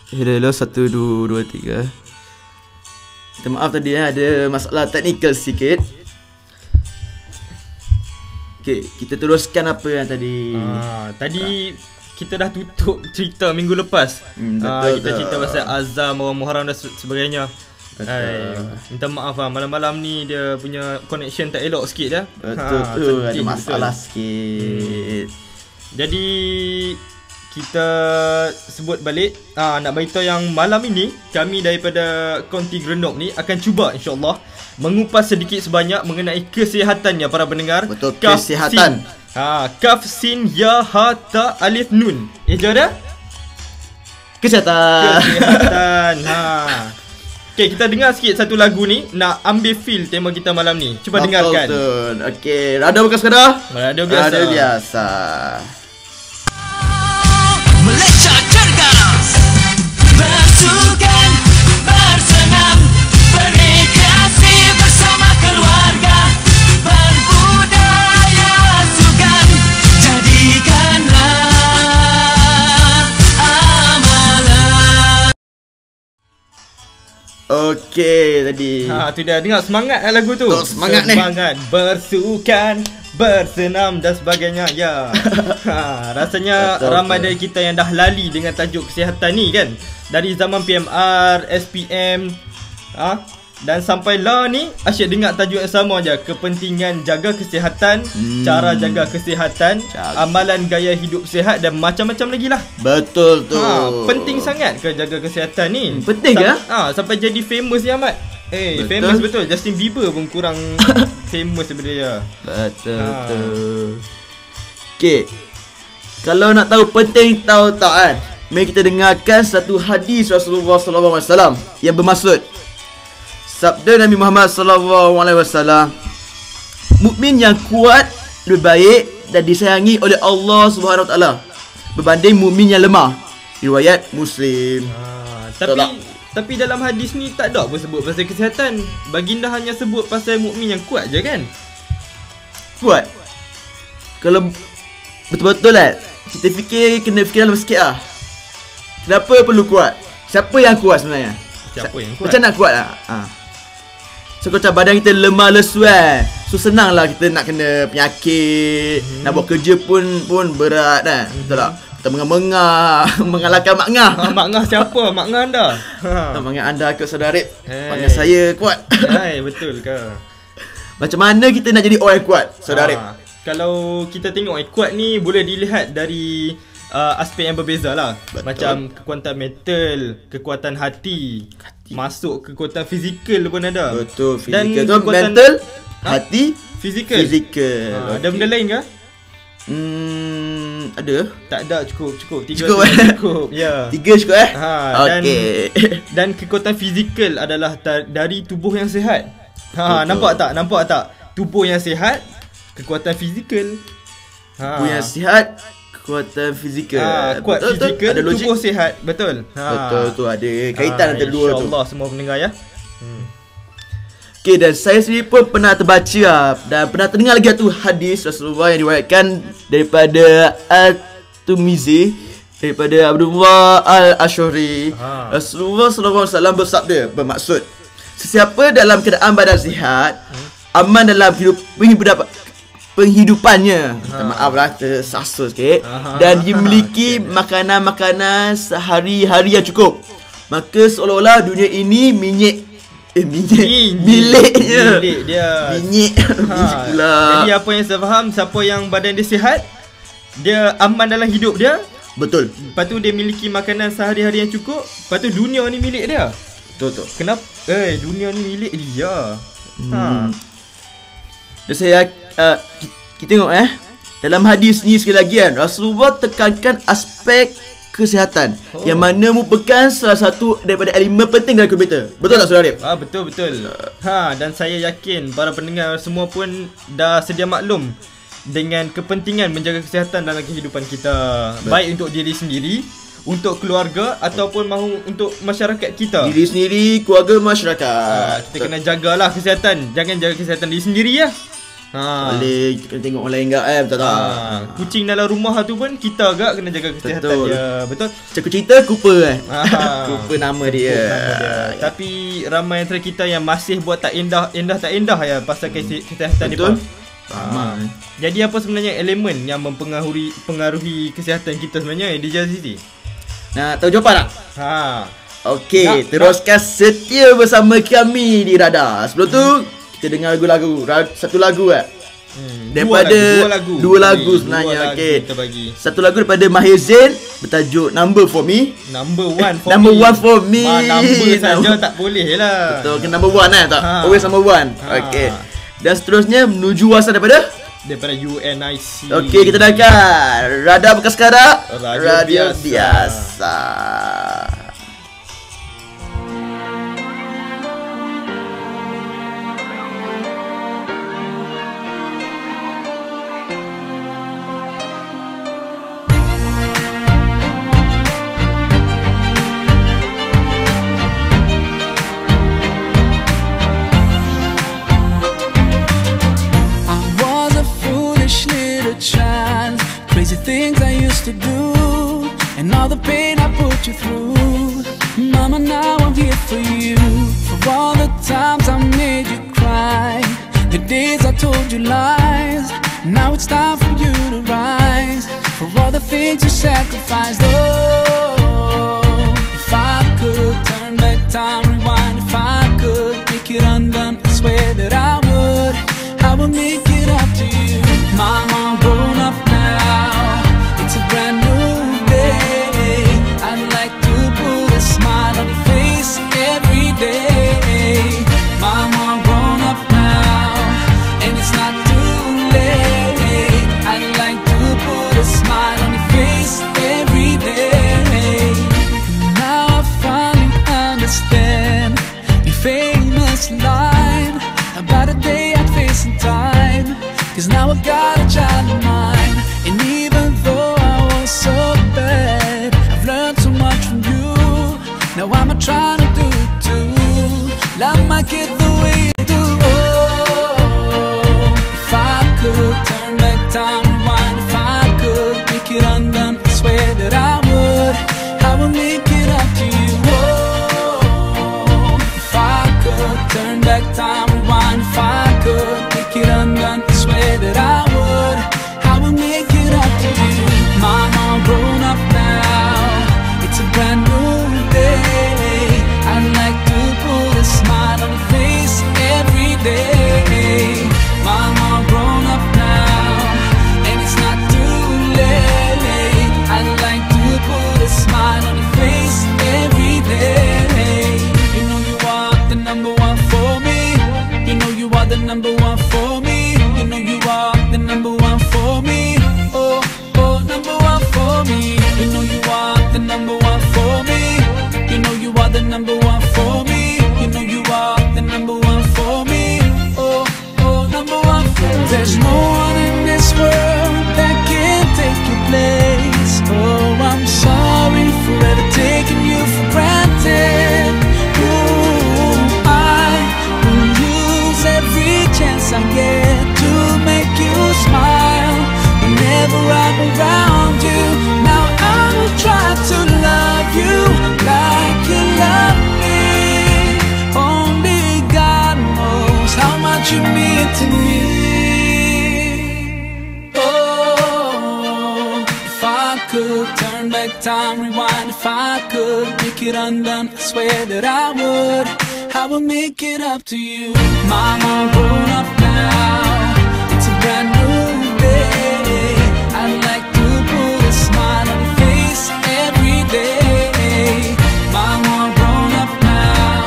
Hello, 1, 2, 3. Minta maaf tadi ada masalah teknikal sedikit. Okay, kita teruskan apa yang tadi. Tadi kita dah tutup cerita minggu lepas. Kita cerita pasal azam, orang Muharram dan sebagainya. Minta maaf malam-malam ni dia punya connection tak elok sikit dah. Betul, ada masalah sikit. Jadi kita sebut balik, nak beritahu yang malam ini kami daripada Konti Grenoble ni akan cuba insyaAllah mengupas sedikit sebanyak mengenai kesihatannya para pendengar. Betul, kesihatan. Kaf sin ya ha ta alif nun. Dah? Kesihatan. Okay, kita dengar sikit satu lagu ni. Nak ambil feel tema kita malam ni. Cuba dengarkan. Betul. Okay, radio bukan sekadar. Radio biasa. Malaysia cergas, bersukan, bersenam, berrekreasi bersama keluarga, berbudaya sukan, jadikanlah amalan. Okey, tadi. Tu dah dengar semangat lagu tu. Semangat ni. Semangat bersukan, bersenam dan sebagainya. Ya. Rasanya betul, ramai dari kita yang dah lali dengan tajuk kesihatan ni kan. Dari zaman PMR, SPM, dan sampai lah ni asyik dengar tajuk yang sama je. Kepentingan jaga kesihatan, cara jaga kesihatan, amalan gaya hidup sihat dan macam-macam lagi lah. Betul tu. Penting sangat ke jaga kesihatan ni? Penting ke? Sampai jadi famous ya Mat. Betul. Famous betul. Justin Bieber pun kurang famous daripada dia. Betul. Okay, kalau nak tahu penting tahu tak kan, mari kita dengarkan satu hadis Rasulullah SAW yang bermaksud sabda Nabi Muhammad SAW, mukmin yang kuat lebih baik dan disayangi oleh Allah SWT berbanding mukmin yang lemah. Riwayat Muslim. Tapi dalam hadis ni tak ada apa sebut pasal kesihatan. Baginda hanya sebut pasal mukmin yang kuat je kan? Kuat. Kalau betul-betul lah, kita kena fikir dalam sikit lah. Kenapa perlu kuat? Siapa yang kuat sebenarnya? Siapa yang kuat? Macam nak kuat lah. So kalau badan kita lemah lesu kan, so senang lah kita nak kena penyakit, nak buat kerja pun berat kan. Betul tak? Kita mengah-mengah mengalahkan Mak Ngah. Mak Ngah siapa? Mak Ngah anda? Mak Ngah anda ke saudara? Mak Ngah saya kuat. Betul ke? Macam mana kita nak jadi orang yang kuat, saudara? Kalau kita tengok kuat ni boleh dilihat dari aspek yang berbeza lah. Betul. Macam kekuatan mental, kekuatan hati, masuk kekuatan fizikal pun ada. Betul, dan fizikal tu mental, hati, fizikal. Ada benda lain ke? Ada? Tak ada, cukup. Tiga cukup. Ya. 3 cukup Okey. Dan kekuatan fizikal adalah dari tubuh yang sihat. Nampak tak? Tubuh yang sihat, kekuatan fizikal. Tubuh yang sihat, kekuatan fizikal. Kuat fizikal, tubuh sihat. Betul. Betul tu, ada kaitan antara dua tu. InsyaAllah semua pendengar ya. Okay, dan saya sendiri pun pernah terbaca dan pernah terdengar lagi satu hadis Rasulullah yang diriwayatkan daripada At-Tirmizi, daripada Abdullah Al-Ash'ari. Rasulullah SAW bersabda, bermaksud sesiapa dalam keadaan badan sihat, aman dalam penghidupannya, maaf lah tersasul sikit, dan dimiliki makanan-makanan sehari-hari yang cukup, maka seolah-olah dunia ini milik dia. Milik pula. Jadi apa yang saya faham, siapa yang badan dia sihat, dia aman dalam hidup dia. Betul. Lepas tu dia miliki makanan sehari-hari yang cukup. Lepas tu dunia ni milik dia. Betul. Kenapa? Dunia ni milik dia. Dan saya kita tengok dalam hadis ni sekali lagi kan, Rasulullah tekankan aspek kesihatan yang mana merupakan salah satu daripada elemen penting dalam komputer. Betul tak saudara? Betul. Dan saya yakin para pendengar semua pun dah sedia maklum dengan kepentingan menjaga kesihatan dalam kehidupan kita. Baik untuk diri sendiri, untuk keluarga ataupun mahu untuk masyarakat kita. Diri sendiri, keluarga, masyarakat. Kita kena jagalah kesihatan. Jangan jaga kesihatan diri sendiri ya. Boleh kena tengok orang lain enggak betul tak? Kucing dalam rumah tu pun kita agak kena jaga kesihatan Betul. dia. Betul. Cakap cerita Cooper Cooper nama dia. Tapi ramai antara kita yang masih buat tak endah tak endah ya pasal kesihatan ni. Betul. Ramai. Jadi apa sebenarnya elemen yang pengaruhi kesihatan kita sebenarnya DJ Siti? Nah, tahu jawapan tak? Okey, Nak. teruskan setia bersama kami di Radar. Sebelum tu kita dengar satu lagu daripada dua lagu sebenarnya. Okey. Kita bagi. Satu lagu daripada Mahir Zain bertajuk Number For Me. Number one for Number me. one for me. Number saja tak boleh lah. Betul, kena number one tak? Always number one. Okey. Dan seterusnya menuju asal daripada UNIC. Okey, kita dengarkan Radar Bekas Karak, Radio biasa. Crazy things I used to do, and all the pain I put you through. Mama, now I'm here for you. For all the times I made you cry, the days I told you lies. Now it's time for you to rise. For all the things you sacrificed. Oh, if I could turn back time, rewind. If I could make it undone, I swear that I would make it up to you. Mama, I'm grown up now. It's a brand new day. I'd like to put a smile on your face every day. Mama, I'm grown up now, and it's not too late. I'd like to put a smile on your face every day. Now I finally understand your famous line about a day I'd face in time. 'Cause now I got a child of mine, and even though I was so bad, I've learned so much from you. Now I'm trying to do it too. Love my kid the way you do. Oh, if I could turn back time, rewind. If I could make it undone, I swear that I would make it up to you. Oh, if I could turn back time, rewind. If I could make it undone, I swear that I would make it up to you. Mama, I'm grown up now. It's a brand new day. I'd like to put a smile on your face every day. Mama, I'm grown up now, and it's not too late. I'd like to put a smile on your face every day. You know you are the number one for me. You know you are the number one for me. You know you are the number one for me. Oh, oh, number one for me. You know you are the number one for me. You know you are the number one for me. You know you are the number one for me. Oh, oh, number one for me. There's no one in this world that can take your place. Oh, I'm sorry for ever taking you for granted. Ooh, I will use every chance I get to make you smile whenever I'm around you. Now I will try to love you like you love me. Only God knows how much you mean to me. Oh, if I could turn back time, rewind. If I could make it undone, I swear that I would make it up to you. Mama, I'm grown up now. It's a brand new day. I'd like to put a smile on your face every day. Mama, I'm grown up now,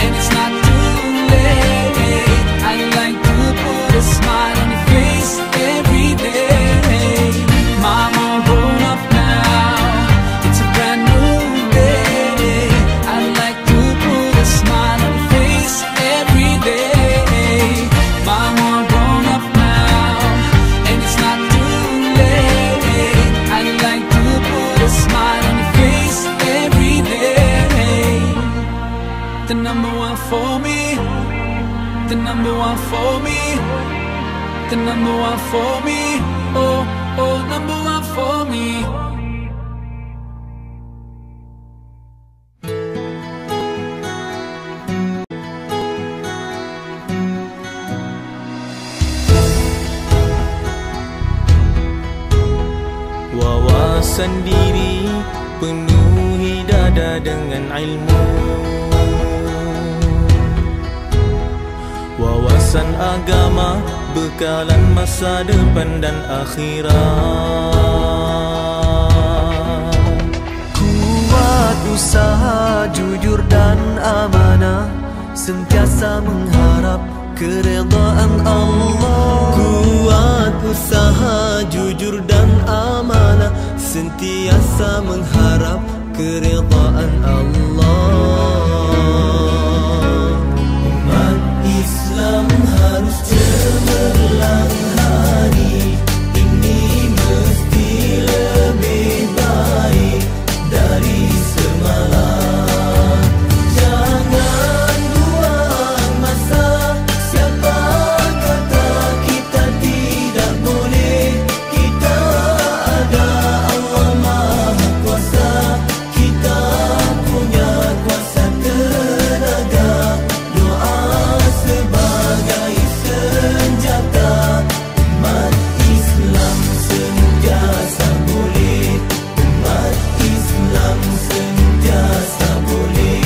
and it's not too late. I'd like to put a smile on your face every day. Mama, I'm grown up now. It's a brand new day. I'd like to put a smile on your face every day. Mama, I'm grown up now, and it's not too late. I'd like to put a smile on your face every day. The number one for me. The number one for me. the number one for me. Oh, oh, number one for me. Wawasan diri penuhi dada dengan ilmu. Wawasan agama bekalan masa depan dan akhirat. Kuat usaha jujur dan amanah, sentiasa mengharap keredaan Allah. Kuat usaha jujur dan amanah, sentiasa mengharap keredaan Allah. Umat Islam harus cemerlang hari ini, mesti lebih baik dari semalam. Jangan buang masa, siapa kata kita tidak boleh. Kita ada Allah Maha Kuasa, kita punya kuasa tenaga. Doa sebagai senjata, umat Islam sentiasa boleh. Umat Islam sentiasa boleh.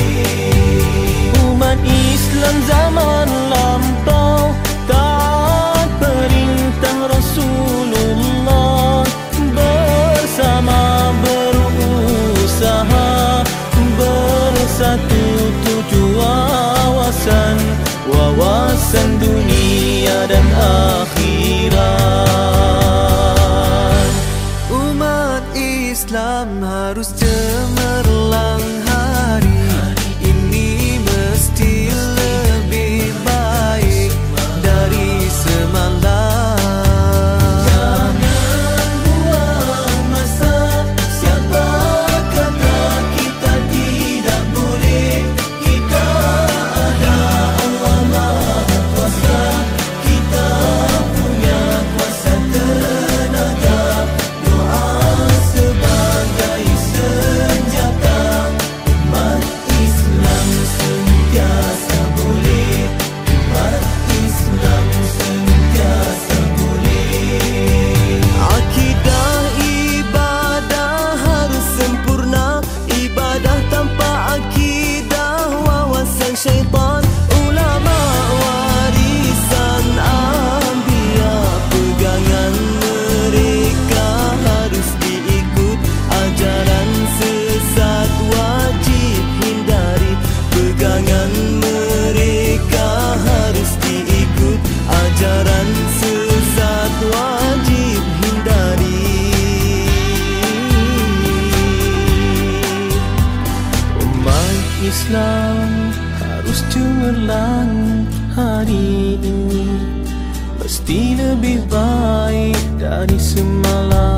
Umat Islam zaman lampau taat perintah Rasulullah, bersama berusaha bersatu tujuh wawasan, wawasan dunia dan akhirat. Umat Islam harus cemerlang hari ini, mesti lebih baik dari semalam. Jangan buang masa, siapa kata kita tidak boleh. Kita ada Allah Maha Kuasa, kita punya kuasa tenaga. Doa sebagai senjata, umat Islam sentiasa boleh. Umat Islam sentiasa boleh. Akidah ibadah harus sempurna, ibadah tanpa akidah wawasan syaitan. Ulama warisan anbiya, pegangan mereka harus diikut. Ajaran sesat wajib hindari, pegangan mereka harus diikut. Ajaran sesat wajib hindari. Umat Islam harus cemerlang hari ini, mesti lebih baik dari semalam.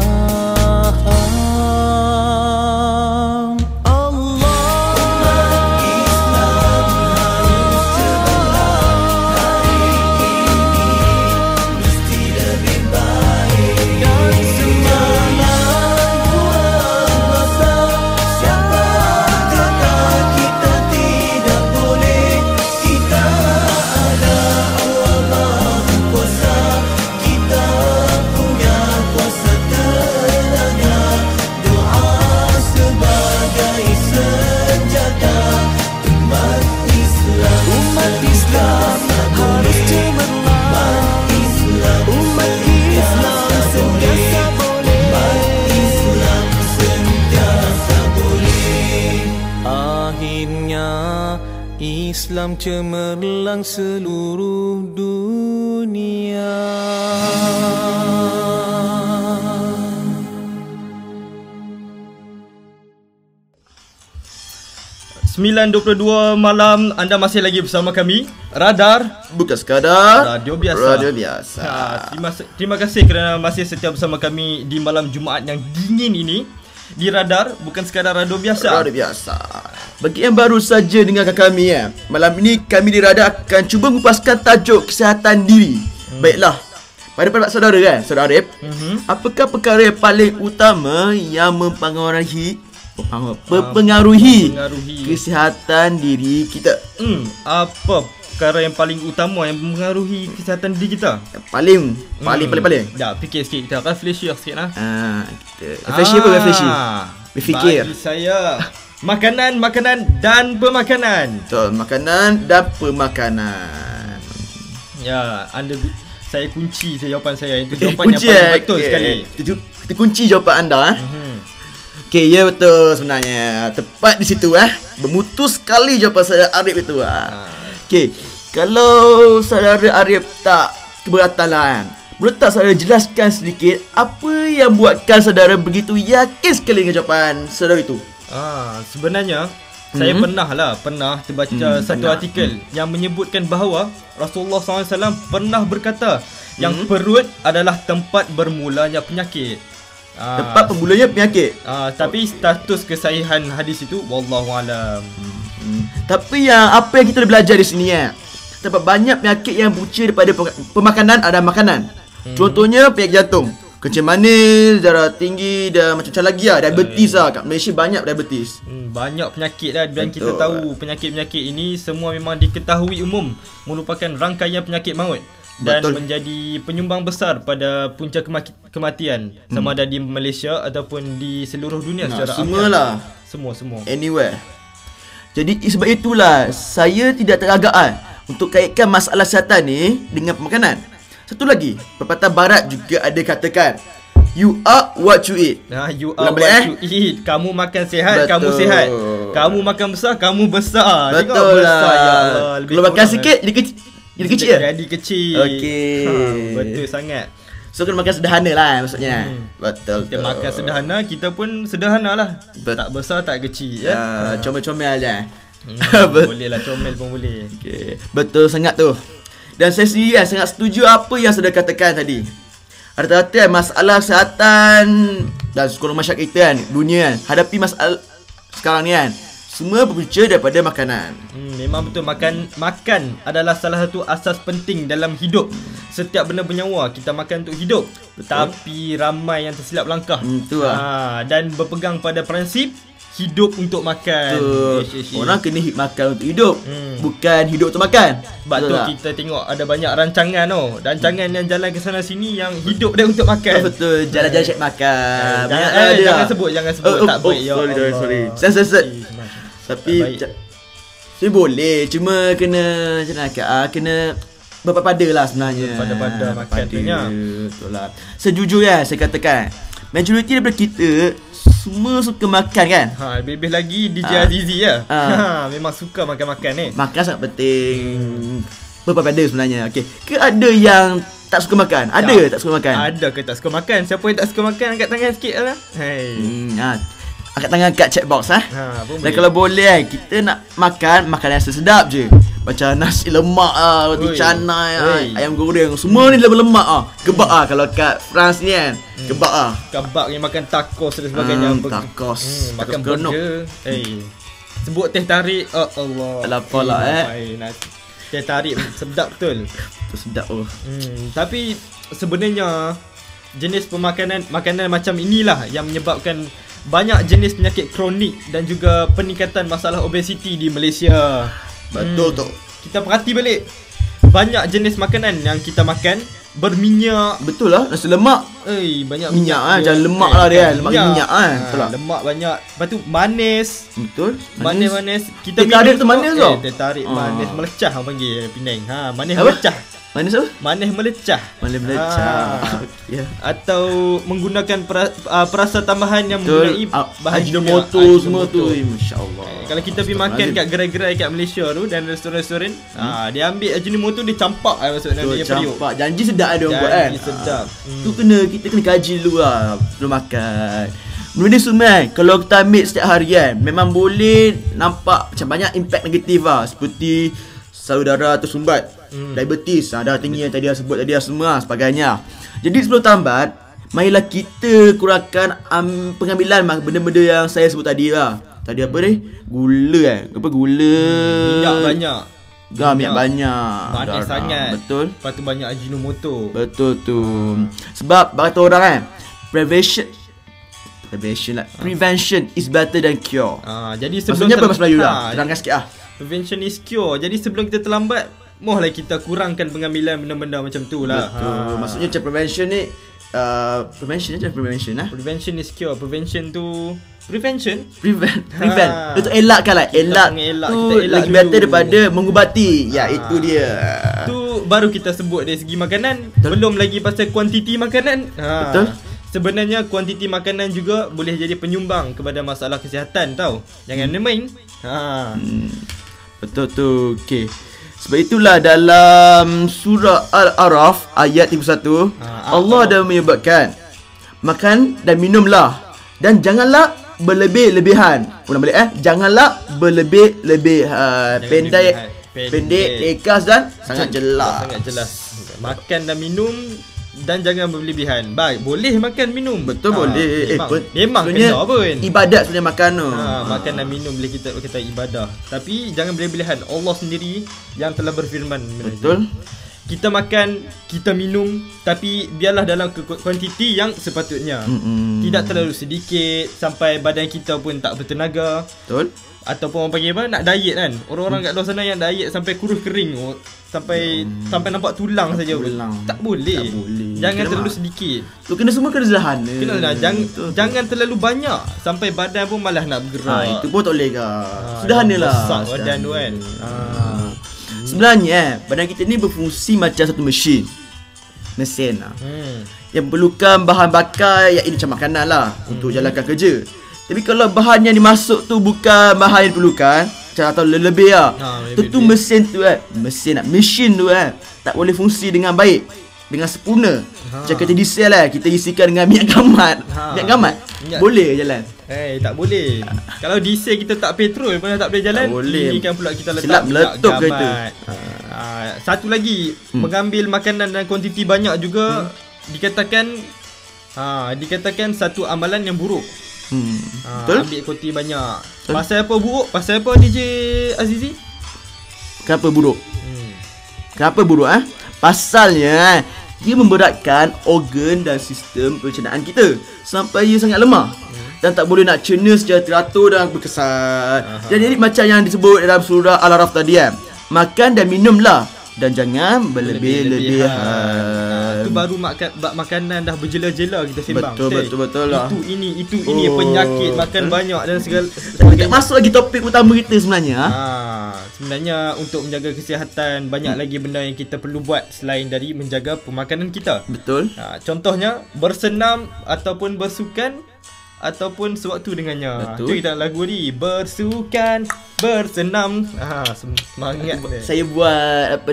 Islam cemerlang seluruh dunia. 9.22 malam, anda masih lagi bersama kami Radar, bukan sekadar Radio Biasa. Radio Biasa. Terima kasih kerana masih setia bersama kami di malam Jumaat yang dingin ini di Radar, bukan sekadar Radio Biasa. Radio Biasa. Bagi yang baru saja dengarkan kami malam ini kami di Radar akan cuba mengupaskan tajuk kesihatan diri. Baiklah, pada pendapat saudara kan, Saudara Arif, apakah perkara yang paling utama yang mempengaruhi kesihatan diri kita? Apa perkara yang paling utama yang mempengaruhi kesihatan diri kita? Paling. Dah fikir sikit, kita reflection sikit lah. Reflection apa reflection? Berfikir. Bagi saya makanan dan pemakanan. Betul, makanan dan pemakanan. Ya, saya kunci jawapan saya. Itu jawapan yang paling betul sekali. Kita kunci jawapan anda. Okey, ya betul sebenarnya. Tepat di situ Bermutu sekali jawapan saudara Arif itu Okey, kalau saudara Arif tak keberatan lah boleh tak saudara jelaskan sedikit apa yang buatkan saudara begitu yakin sekali dengan jawapan saudara itu? Sebenarnya saya pernah terbaca satu artikel yang menyebutkan bahawa Rasulullah SAW pernah berkata yang perut adalah tempat bermulanya penyakit. Tempat pemulanya penyakit. Tapi status kesahihan hadis itu wallahualam. Tapi apa yang kita belajar di sini terdapat banyak penyakit yang punca daripada pemakanan ada makanan. Contohnya penyakit jantung, kencing manis, darah tinggi dan macam-macam lagi diabetes kat Malaysia banyak diabetes. Banyak penyakit dan kita tahu penyakit-penyakit ini semua memang diketahui umum merupakan rangkaian penyakit maut. Dan menjadi penyumbang besar pada punca kematian sama ada di Malaysia ataupun di seluruh dunia secara semualah. Semua Anywhere. Jadi sebab itulah saya tidak teragak untuk kaitkan masalah kesihatan ni dengan pemakanan. Satu lagi, pepatah barat juga ada katakan, you are what you eat. You are what you eat. Kamu makan sihat, kamu sihat. Kamu makan besar, kamu besar. Betul lah. Kalau makan sikit jadi kecil. Jadi kecil. Okey. Betul sangat. So kena makan sederhana lah maksudnya. Betul. Kita makan sederhana, kita pun sederhana lah. Tak besar tak kecil comel-comel aja. Boleh lah, comel pun boleh. Okay. Betul sangat tu. Dan saya sendiri sangat setuju apa yang sudah katakan tadi. Rata-rata masalah kesihatan dan sekolah masyarakat kita dunia hadapi masalah sekarang ni semua berpunca daripada makanan. Memang betul, makan adalah salah satu asas penting dalam hidup. Setiap benda bernyawa kita makan untuk hidup. Betul. Tapi ramai yang tersilap langkah. Dan berpegang pada prinsip hidup untuk makan. Orang kena makan untuk hidup, bukan hidup untuk makan. Sebab tu kita tengok ada banyak rancangan yang jalan ke sana sini yang hidup dia untuk makan. Betul, jalan-jalan cek makan. Jangan sebut tak baik. Sorry. Set. Tapi saya boleh, cuma kena kena berpada lah sebenarnya. Pada makannya. Betul lah. Sejujurnya saya katakan, majoriti daripada kita semua suka makan kan. Lebih lagi DJ Azizi memang suka makan-makan ni. Makan sangat penting. Berpada sebenarnya. Okey. Ke ada yang tak suka makan? Ada tak suka makan? Ada ke tak suka makan? Siapa yang tak suka makan angkat tangan sikit lah. Angkat tangan kat chat box dan kalau boleh kita nak makan makanan yang sedap je. Macam nasi lemak roti canai ayam goreng, semua ni lemak kebab kalau kat France ni kan. Kebab yang makan tacos dan sebagainya. Tacos. Makan burger. Sebut teh tarik. Allah. Apalah Teh tarik sedap betul. Sedap Tapi sebenarnya jenis makanan macam inilah yang menyebabkan banyak jenis penyakit kronik dan juga peningkatan masalah obesiti di Malaysia. Betul tu. Kita perhati balik, banyak jenis makanan yang kita makan berminyak. Betul lah, nasi lemak banyak minyak jangan lemak lah dia. Lemak minyak Betul lah. Lemak banyak. Lepas tu manis. Betul. Manis. Kita tarik tu manis tau. Teh tarik manis melecah orang panggil Penang. Manis melecah. Manis apa? Manis melecah. Atau menggunakan perasa tambahan yang menggunai bahan Ajinomoto semua tu. Masya-Allah. Kalau kita pergi makan kat gerai-gerai kat Malaysia tu dan restoran-restoran, dia ambil Ajinomoto dia campak masuk dalam dia periuk. Janji sedap dia orang buat kan. Janji sedap. Tu kita kena kaji dulu sebelum makan. Benda ni semua kalau kita ambil setiap hari memang boleh nampak macam banyak impact negatif seperti salur darah tersumbat, diabetes, darah tinggi yang tadi saya sebut tadi semua sebagainya. Jadi sebelum tambat, marilah kita kurangkan pengambilan benda-benda yang saya sebut tadi Tadi apa ni? Gula Gula minyak banyak. minyak banyak, manis darah. sangat. Betul. Lepas tu banyak Ajinomoto. Betul tu. Sebab kata orang kan, prevention is better than cure. Jadi sebelum Maksudnya apa Mas Melayu lah? Terangkan sikit lah. Prevention is cure. Jadi sebelum kita terlambat, mohlah kita kurangkan pengambilan benda-benda macam tu lah. Betul. Maksudnya macam prevention ni Prevention is cure. Prevention tu prevent. Untuk elakkan lah. Elak mengelak, tu kita elak lagi dulu. better daripada mengubati. Ya, itu dia. Tu baru kita sebut dari segi makanan. Betul. Belum lagi pasal kuantiti makanan. Betul. Sebenarnya kuantiti makanan juga boleh jadi penyumbang kepada masalah kesihatan tau. Jangan main. Betul tu. Okey. Sebab itulah dalam surah Al-A'raf ayat 31 Allah dah menyebutkan, makan dan minumlah dan janganlah berlebih-lebihan. Ulang balik janganlah berlebih-lebihan. Pendek, ringkas dan sangat jelas. Sangat jelas. Makan dan minum dan jangan berlebihan. Baik, boleh makan minum. Betul boleh. Memang sebenarnya kena pun. Ibadat sebenarnya makan tu. Makan dan minum boleh kita kata ibadah. Tapi jangan berlebihan. Allah sendiri yang telah berfirman. Betul. Kita makan, kita minum, tapi biarlah dalam kuantiti yang sepatutnya. Tidak terlalu sedikit sampai badan kita pun tak bertenaga. Betul. Ataupun orang panggil apa, nak diet kan. Orang-orang kat luar sana yang diet sampai kurus kering, sampai nampak tulang saja. Tak boleh. Jangan Kena terlalu sedikit. Tu kena semua kena sederhana. Kenalah, jangan terlalu banyak sampai badan pun malas nak bergerak. Itu pun tak boleh ke. Sederhana lah. Besar badan tu kan. Sebenarnya badan kita ni berfungsi macam satu mesin lah. Yang perlukan bahan bakar yang ini macam makanan lah untuk jalankan kerja. Tapi kalau bahan yang dimasuk tu bukan bahan yang diperlukan, atau lebih lah, tentu mesin tu mesin tu tak boleh fungsi dengan baik, dengan sempurna. Macam kita diesel kita isikan dengan minyak gamat. Minyak gamat boleh jalan? Tak boleh. Kalau diesel kita tak petrol pun tak boleh jalan. Tak boleh. Ini kan pula kita letak Silap meletup kereta. Satu lagi, mengambil makanan dan kuantiti banyak juga dikatakan satu amalan yang buruk. Betul? Ambil kuantiti banyak. Pasal apa buruk? Pasal apa DJ Azizi? Kenapa buruk? Kenapa buruk Pasalnya dia memberatkan organ dan sistem pencernaan kita sampai ia sangat lemah dan tak boleh nak cerna secara teratur dan berkesan. Jadi macam yang disebut dalam surah Al-A'raf tadi makan dan minumlah dan jangan berlebih-lebihan. Itu baru makanan dah berjela-jela kita sembang. Betul lah. Itu ini penyakit makan banyak dan segala. Tak masuk lagi topik utama kita sebenarnya. Sebenarnya untuk menjaga kesihatan banyak lagi benda yang kita perlu buat selain dari menjaga pemakanan kita. Betul. Contohnya bersenam ataupun bersukan ataupun sewaktu dengannya. Itu kita lagu ni, bersukan, bersenam. Semangat dia. Saya buat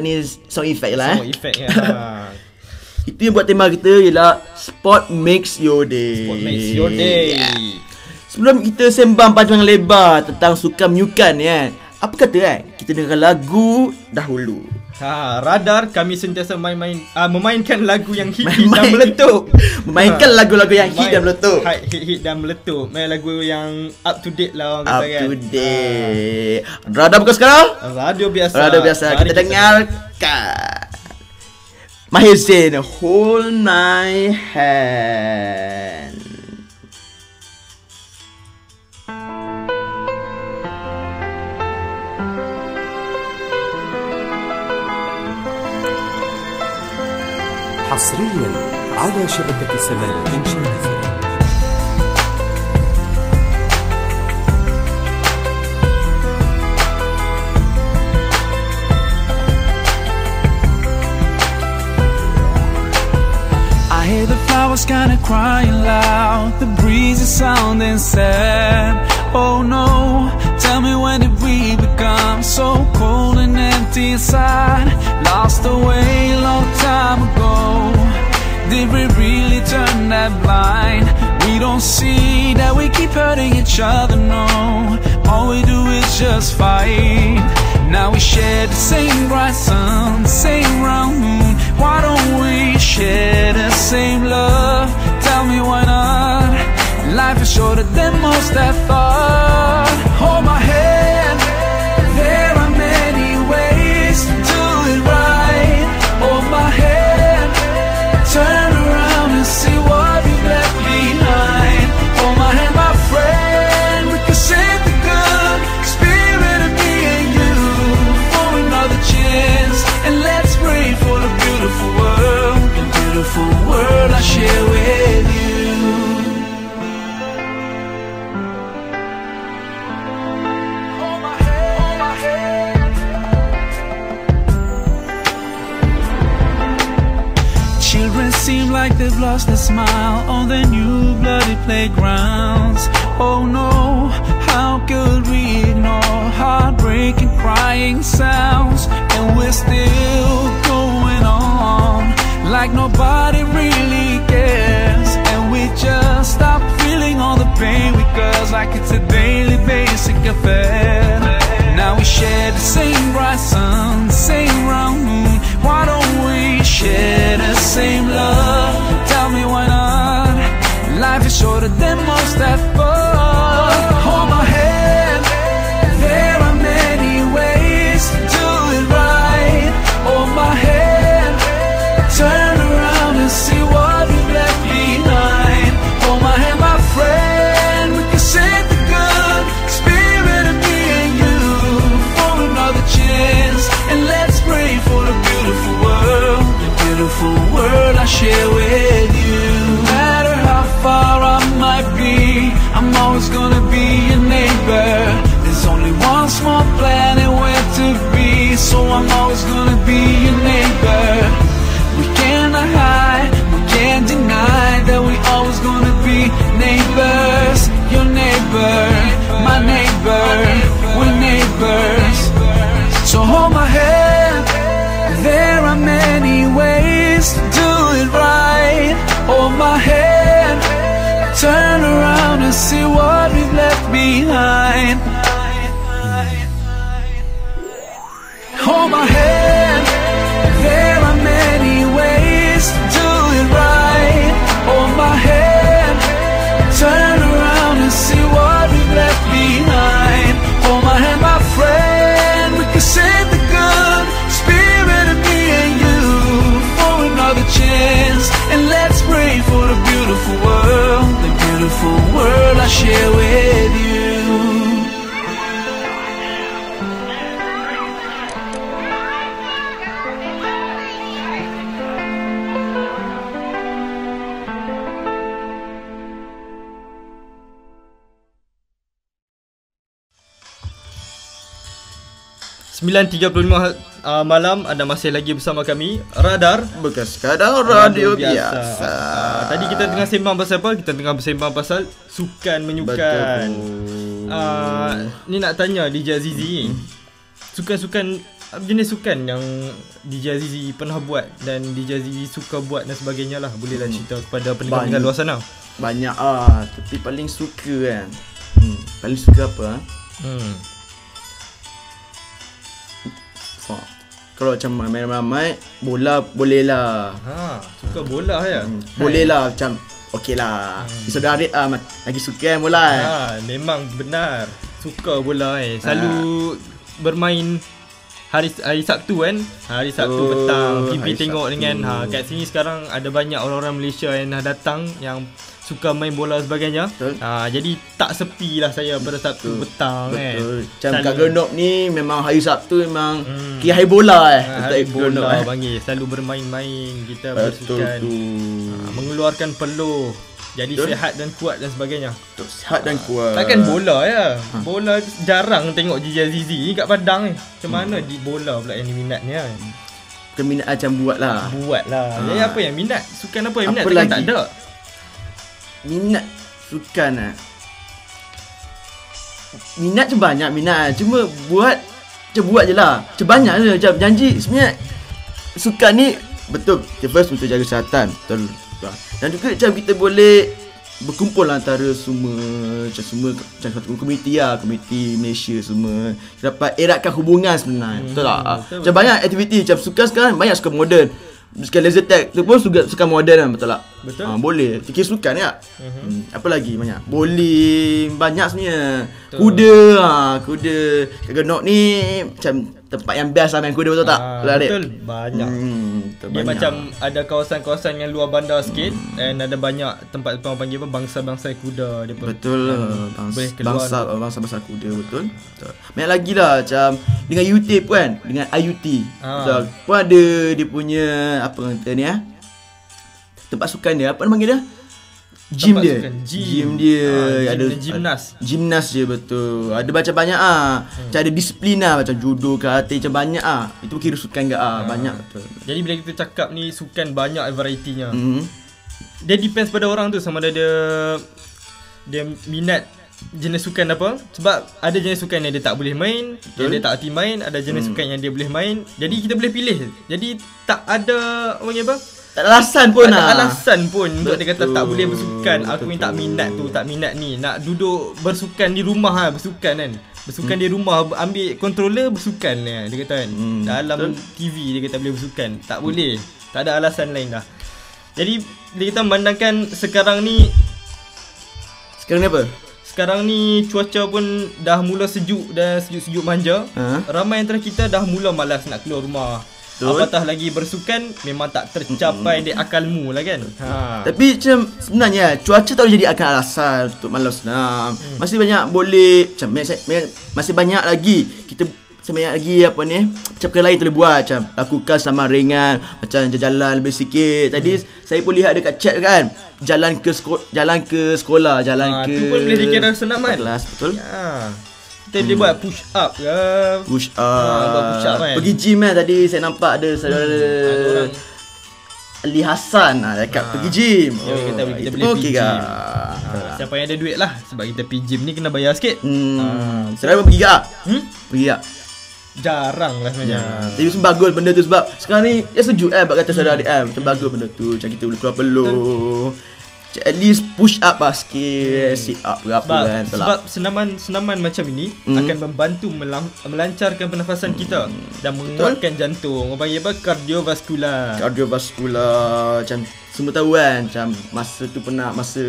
sound effect lah. Sound effect Itu yang buat tema kita ialah Sport Makes Your Day. Sport Makes Your Day. Sebelum kita sembang panjang lebar tentang sukan menyukan apa kata kita dengar lagu dahulu. Radar kami sentiasa memainkan lagu yang hit dan meletup. Memainkan lagu-lagu yang hit dan meletup. Hit dan meletup. Main lagu yang up to date lah orang kata kan. Up to date. Radar buka sekarang? Radio biasa. Kita dengarkan Mahir Zain, Hold My Hand. حصريا على شبكة سماء الإنشاء. I hear the flowers kinda crying loud, the breeze is sounding sad. Oh no, tell me when did we become so cold and empty inside? Lost away a long time ago. Did we really turn that blind? We don't see that we keep hurting each other, no. All we do is just fight. Now we share the same bright sun, the same round moon. Why don't we share the same love? Tell me why not? Life is shorter than most have thought. Hold my hand, there are many ways like they've lost their smile on their new bloody playgrounds. Oh no, how could we ignore heartbreaking crying sounds? And we're still going on like nobody really cares. And we just stop feeling all the pain we cause like it's a daily basic affair. Now we share the same bright sun, same round moon. Why don't we share the same love? Tell me why not? Life is shorter than most have thought. Hold my hand, there are many ways to do it right. Hold my hand, turn around and see what we've left behind. Hold my hand, my friend, we can save the good spirit of me and you for another chance. And let's pray for the beautiful world I share with you. No matter how far I might be, I'm always gonna be your neighbor. There's only one small planet where to be, so I'm always gonna be your neighbor. We cannot hide, we can't deny that we always gonna be neighbors. Your neighbor, my neighbor, we're neighbors. So hold my hand, there are many ways to do it right. Hold my hand, turn around and see what we've left behind. Hold my hand, there are many ways to do it right. Hold my hand, turn around and see what we've left behind. Hold my hand, my friend, we can save the good spirit of me and you for another chance. And let's pray for the beautiful world I share with you. malam anda masih lagi bersama kami Radar Bekas kadang radio biasa. Tadi kita tengah sembang pasal apa? Kita tengah bersembang pasal sukan menyukan. Ni nak tanya DJ Azizi, sukan-sukan jenis sukan yang DJ Azizi pernah buat dan DJ Azizi suka buat dan sebagainya lah. Bolehlah cerita kepada pendengar luar sana. Banyak tapi paling suka kan. Paling suka apa? Kalau macam ramai-ramai, bola boleh lah. Suka bola ya? Boleh lah macam okey lah. Saudara Arif lagi suka bola. Memang benar. Suka bola Selalu bermain hari Sabtu kan. Hari Sabtu petang pipi tengok Sabtu. Dengan kat sini sekarang ada banyak orang-orang Malaysia yang dah datang yang suka main bola sebagainya. Jadi tak sepi lah saya pada Sabtu petang. Betul. Macam kat Genop ni memang hari Sabtu memang kira hari bola hari bola panggil. Selalu bermain-main kita bersukan. Mengeluarkan peluh. Jadi sihat dan kuat dan sebagainya. Sihat dan kuat. Takkan bola ya. Bola jarang tengok DJ Azizi ni kat Padang ni. Macam mana di bola pula yang minatnya? Keminat macam buat lah. Jadi apa yang minat? Sukan apa yang minat? Takkan tak ada. Minat sukan minat tu banyak minat. Cuma buat je lah. Macam banyak je. Macam janji sebenarnya sukan ni betul. First untuk jaga kesihatan. Betul. Dan juga macam kita boleh berkumpul antara semua satu komuniti komuniti Malaysia semua. Dapat eratkan hubungan sebenarnya. Betul tak? Macam banyak aktiviti macam sukan sekarang banyak sukan moden. Sukan laser tag tu pun sukan moden kan, betul tak? Betul. Boleh. Fikir sukan ya. Apa lagi banyak? Boleh banyak sebenarnya. Kuda kat Genop ni macam tempat yang best lah main kuda, betul tak? Betul. Banyak. Dia banyak. macam ada kawasan-kawasan yang luar bandar sikit dan ada banyak tempat orang panggil apa bangsa-bangsa kuda dia pun. Betul lah. Bangsa kuda betul. Banyak lagi lah macam dengan UT pun kan, dengan IUT. Betul. Pun ada dia punya apa kata ni tempat sukan dia, apa nama panggil dia? Gym dia. Ada gymnas dia, betul. Ada macam banyak macam ada disiplin macam judo, karate, macam banyak Itu kira sukan ke banyak betul. Jadi bila kita cakap ni sukan banyak varietinya. dia depends pada orang tu sama ada dia minat jenis sukan apa. Sebab ada jenis sukan yang dia tak boleh main, yang dia tak hati main. Ada jenis sukan yang dia boleh main. Jadi kita boleh pilih. Jadi tak ada apa, tak ada alasan pun tak ada lah. alasan pun untuk dia kata Betul. tak boleh bersukan. Aku ni tak Betul. minat tu, tak minat ni. Nak duduk bersukan di rumah lah, bersukan kan. Bersukan di rumah, ambil controller bersukan lah, dia kata kan. Dalam TV dia kata boleh bersukan. Tak boleh. Tak ada alasan lain dah. Jadi kita memandangkan sekarang ni Sekarang ni cuaca pun dah mula sejuk dan sejuk-sejuk manja. Ramai antara kita dah mula malas nak keluar rumah. Betul. Apatah lagi bersukan, memang tak tercapai di akalmu lah kan. Tapi macam sebenarnya cuaca tak boleh jadi akan alasan untuk malas senam. Masih banyak boleh macam masih banyak lagi kita banyak lagi apa ni macam perkara lain boleh buat, macam lakukan sama ringan, macam jalan lebih sikit. Tadi saya pun lihat dekat chat kan, jalan ke sekolah, jalan ke tu pun boleh dikira senam kan. kelas, betul. Ya. Kita boleh buat push up ke. Push up, buat push up kan. pergi gym kan. Tadi saya nampak ada saudara ada orang Ali Hassan dekat pergi gym. kita boleh itu pergi okey gym. ke? Siapa yang ada duit lah. Sebab kita pergi gym ni kena bayar sikit. Saudara pergi tak? Pergi tak? Jarang lah sebenarnya. Tapi bagus benda tu sebab sekarang ni dia sejuk buat kata saudara adik macam bagus benda tu. Macam kita boleh keluar peluh. At least push up lah sikit, sit up berapa kan. Sebab senaman macam ini akan membantu melancarkan pernafasan kita dan menguatkan jantung. Orang panggil apa? Kardiovaskular. Macam semua tahu kan, macam masa tu masa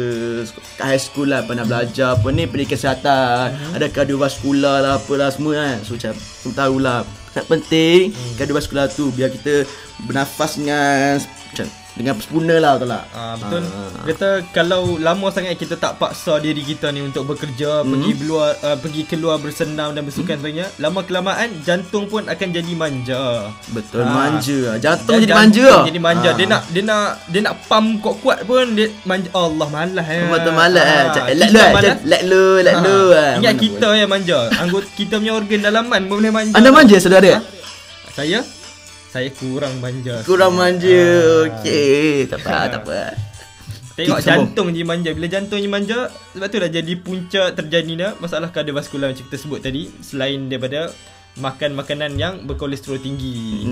kat high school lah pernah belajar apa ni pendidikan kesihatan, ada kardiovaskular lah apalah semua kan. So macam semua tahulah sangat penting kardiovaskular tu biar kita bernafas dengan sempurna lah, betul tak? Betul. Kata kalau lama sangat kita tak paksa diri kita ni untuk bekerja, pergi keluar bersenam dan bersukan sebagainya, lama kelamaan jantung pun akan jadi manja. Betul, manja. Jantung jadi Jantung jadi manja. manja. Dia nak pump kuat-kuat pun dia manja. Allah malas Betul malas let lu. Ingat kita yang manja. Anggota kita punya organ dalaman pun boleh manja. Anda manja saudara? Saya kurang manja. Okey, tak apa. Tengok jantung je manja. Bila jantung je manja, sebab tu dah jadi punca terjadinya masalah kardiovaskular macam kita sebut tadi. Selain daripada makan makanan yang berkolesterol tinggi.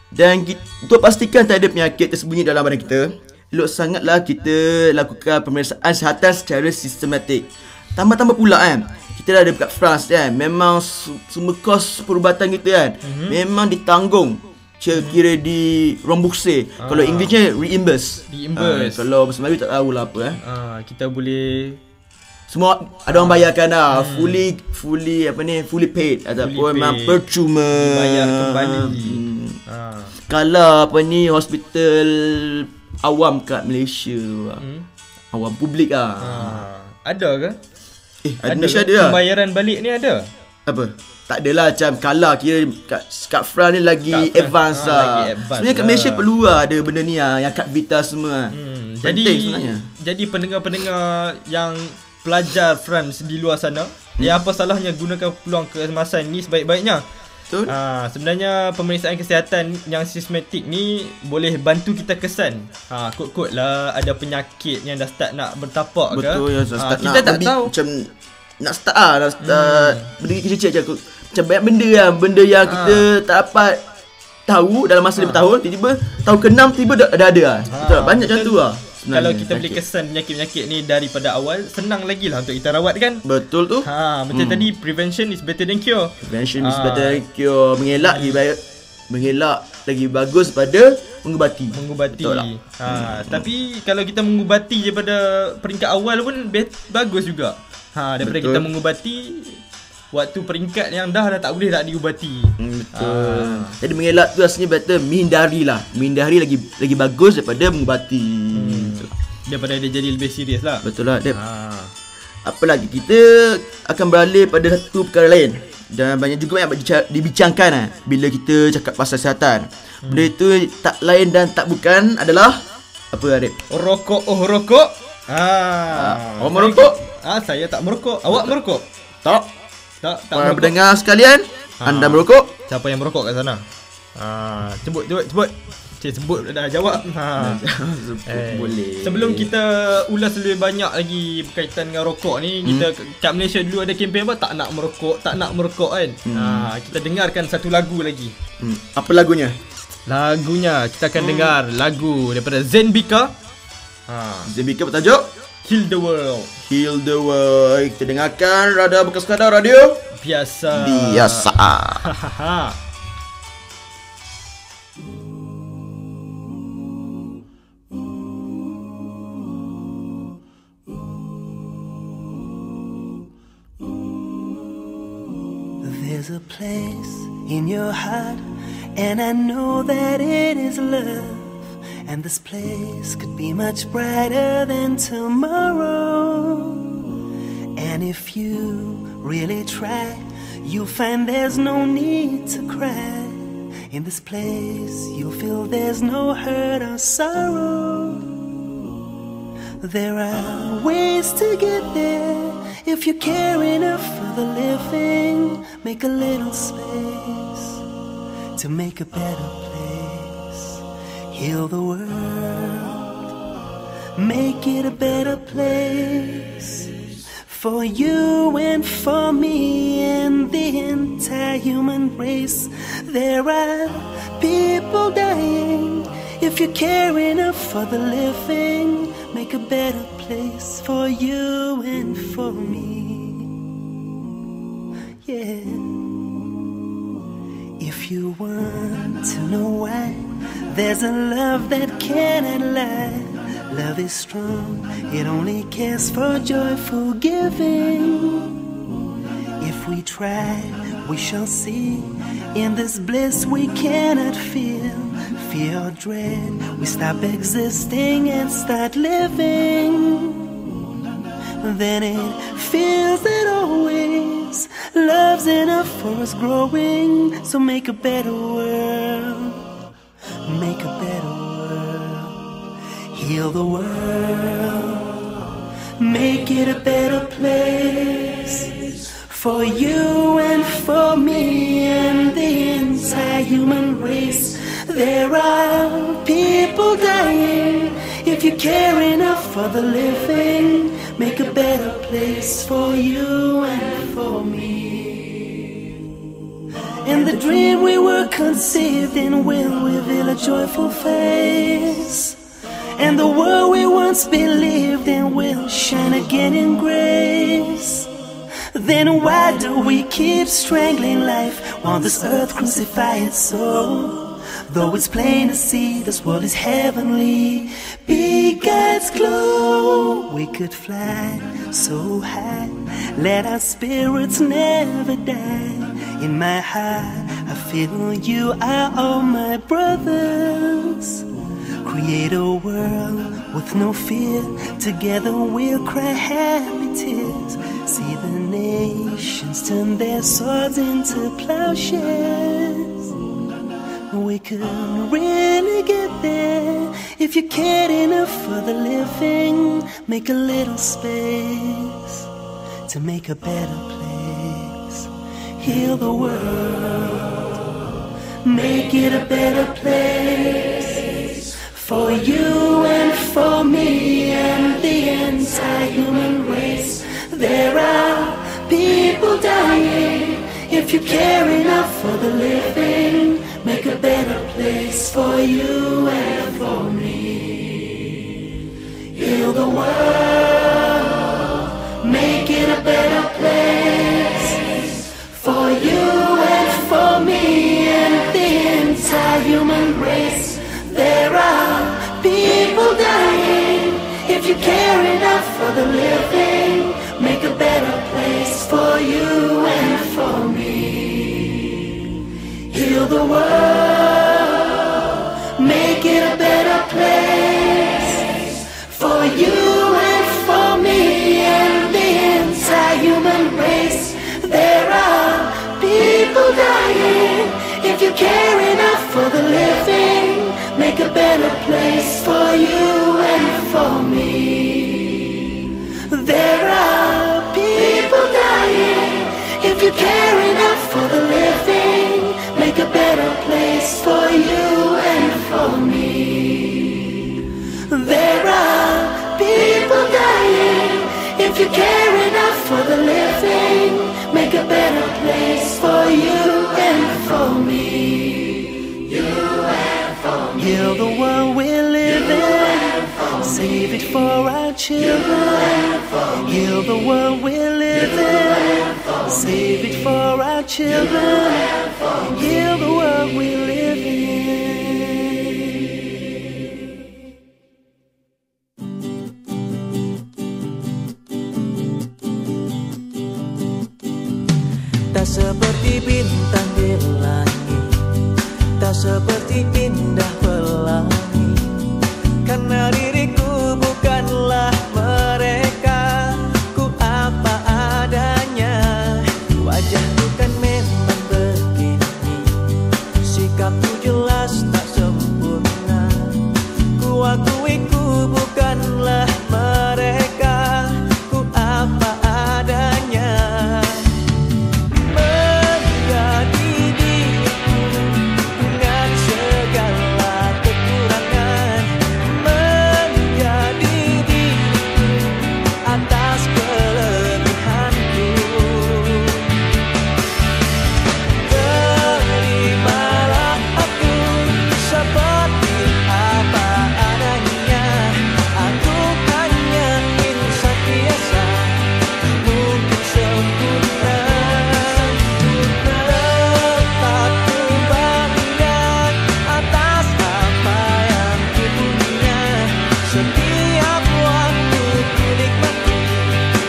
Dan untuk pastikan tak ada penyakit tersembunyi dalam badan kita, elok sangatlah kita lakukan pemeriksaan kesihatan secara sistematik. Tambah-tambah pula kan, kita dah ada dekat France kan, memang semua kos perubatan kita kan memang ditanggung, kira di rembourse. Kalau Englishnya reimburse. Kalau bahasa Melayu tak tahulah apa Kita boleh semua ada orang bayarkan dah, fully paid ataupun memang percuma dibayar kembali. Kalau hospital awam kat Malaysia, awam publik ada ke? Malaysia ada lah. Pembayaran balik ni ada? Apa? Tak adalah macam Kala kira kat France ni lagi advance lah. Sebenarnya kat Malaysia perlu lah ada benda ni lah, yang kad Vita semua. Jadi pendengar-pendengar yang pelajar France di luar sana, apa salahnya gunakan peluang keemasan ni sebaik-baiknya. Betul. Sebenarnya pemeriksaan kesihatan yang sistematik ni boleh bantu kita kesan. Kot-kot lah ada penyakit yang dah start nak bertapak ke. Betul ya, start kita tak tahu. Macam nak start benda kecil-kecil macam banyak benda yang kita tak dapat tahu dalam masa 5 tahun, tiba-tiba tahun ke-6 tiba dah ada lah. Betul tak? Banyak macam tu lah. Kalau kita boleh kesan penyakit-penyakit ni daripada awal, senang lagi lah untuk kita rawat kan. Betul tu. Macam tadi, prevention is better than cure. Prevention is better than cure. Mengelak lagi bagus pada mengubati. Betul lah. Tapi kalau kita mengubati je pada peringkat awal pun bagus juga. Daripada kita mengubati waktu peringkat yang dah tak boleh tak diubati. Betul. Jadi mengelak tu rasanya better menghindari lagi bagus daripada mengubati. Daripada dia jadi lebih serius lah. Betul lah. Apa lagi, kita akan beralih pada satu perkara lain. Dan banyak juga yang dibincangkan bila kita cakap pasal kesihatan. Benda itu tak lain dan tak bukan adalah apa, Arif? Rokok. Orang merokok? Saya tak merokok. Awak merokok? Tak. Tak Para merokok. pendengar sekalian, anda merokok? Siapa yang merokok kat sana? Sebut. sebut dah jawab. Boleh. Sebelum kita ulas lebih banyak lagi berkaitan dengan rokok ni, kita kat Malaysia dulu ada kempen apa, tak nak merokok kan. Kita dengarkan satu lagu lagi. Apa lagunya? Lagunya kita akan dengar lagu daripada Zenbika. Zenbika bertajuk Heal the World. Heal the World. Kita dengarkan Radar Bekas Kadar Radio Biasa. There's a place in your heart, and I know that it is love. And this place could be much brighter than tomorrow. And if you really try, you'll find there's no need to cry. In this place you'll feel there's no hurt or sorrow. There are ways to get there. If you care enough for the living, make a little space to make a better place. Heal the world, make it a better place for you and for me and the entire human race. There are people dying. If you care enough for the living, make a better place for you and for me. Yeah. If you want to know why, there's a love that cannot lie. Love is strong, it only cares for joyful giving. If we try, we shall see. In this bliss we cannot feel fear or dread. We stop existing and start living. Then it feels that always love's enough for us growing. So make a better world, make a better world. Heal the world, make it a better place for you and for me and the entire human race. There are people dying. If you care enough for the living, make a better place for you and for me. In the dream we were conceived in will reveal a joyful face, and the world we once believed in will shine again in grace. Then why do we keep strangling life while this earth crucify its soul? Though it's plain to see this world is heavenly, be God's glow. We could fly so high, let our spirits never die. In my heart I feel you are all my brothers. Create a world with no fear, together we'll cry happy tears. See the nations turn their swords into plowshares. We could really get there if you cared enough for the living. Make a little space to make a better place. Heal the world, make it a better place for you and for me and the entire human race. There are people dying. If you care enough for the living, make a better place for you and for me. Heal the world, make it a better place for you and for me and the entire human race. There are people dying. If you care enough for the living, make a better place for you and for me. Heal the world, make it a better place for you and for me and the entire human race. There are people dying. If you care enough for the living, make a better place for you and for me. There are people dying. If you care enough for the living, make a better place for you and for me. Heal the world we live in. Save it for our children. Heal the world we live in. Tak seperti bintang di langit, tak seperti indah pelangi. Karena diriku bukanlah mereka, ku apa adanya. Wajahku kan memang begini, sikapku jelas tak sempurna. Ku akui ku bukanlah mereka, ku apa adanya. Menjadi diriku dengan segala kekurangan, menjadi diriku atas kelebihanku. Terimalah aku seperti apa adanya. Aku hanya insan biasa, mungkin sempurna. Tetap ku bangga atas apa yang ku punya. Setiap waktu ku nikmati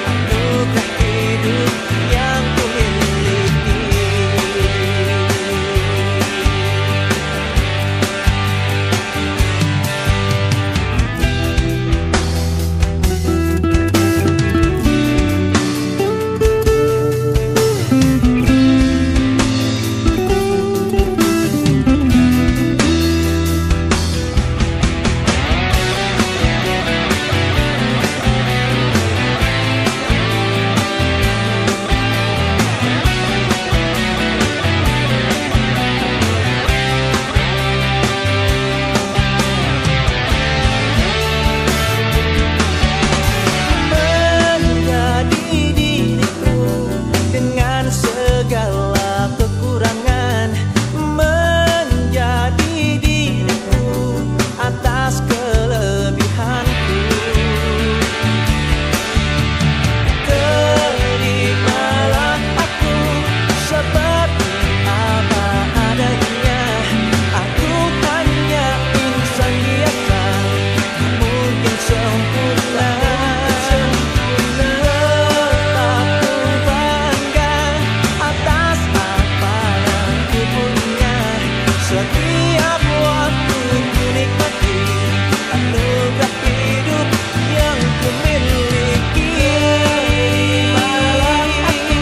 anugerah hidup yang ku miliki. Menjadi diriku dengan segala kekurangan, menjadi diriku atas kelebihanku. Terimalah aku seperti apa adanya. Aku hanya insan biasa, mungkin sempurna. Tetap ku bangga atas apa yang ku punya. Setiap waktu ku nikmati anugerah hidup yang ku miliki. Terimalah aku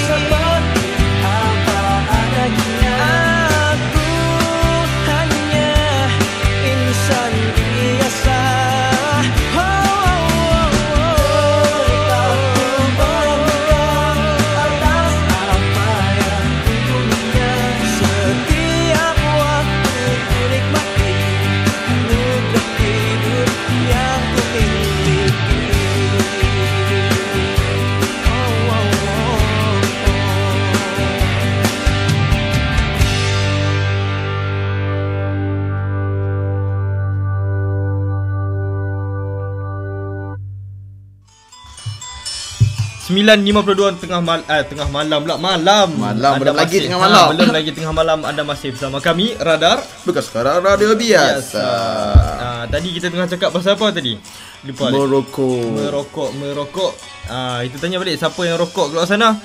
seperti apa adanya. Aku hanya insan biasa. Tetap ku bangga atas apa yang ku punya. Setiap waktu ku nikmati anugerah hidup yang ku miliki. Sembilan 52 tengah malam pula. Malam Belum lagi masih- tengah malam. Belum lagi tengah malam. Anda masih bersama kami Radar. Bukan sekarang radio biasa. Tadi kita tengah cakap pasal apa tadi? Lupa. Merokok. Kita tanya balik siapa yang rokok kat luar sana.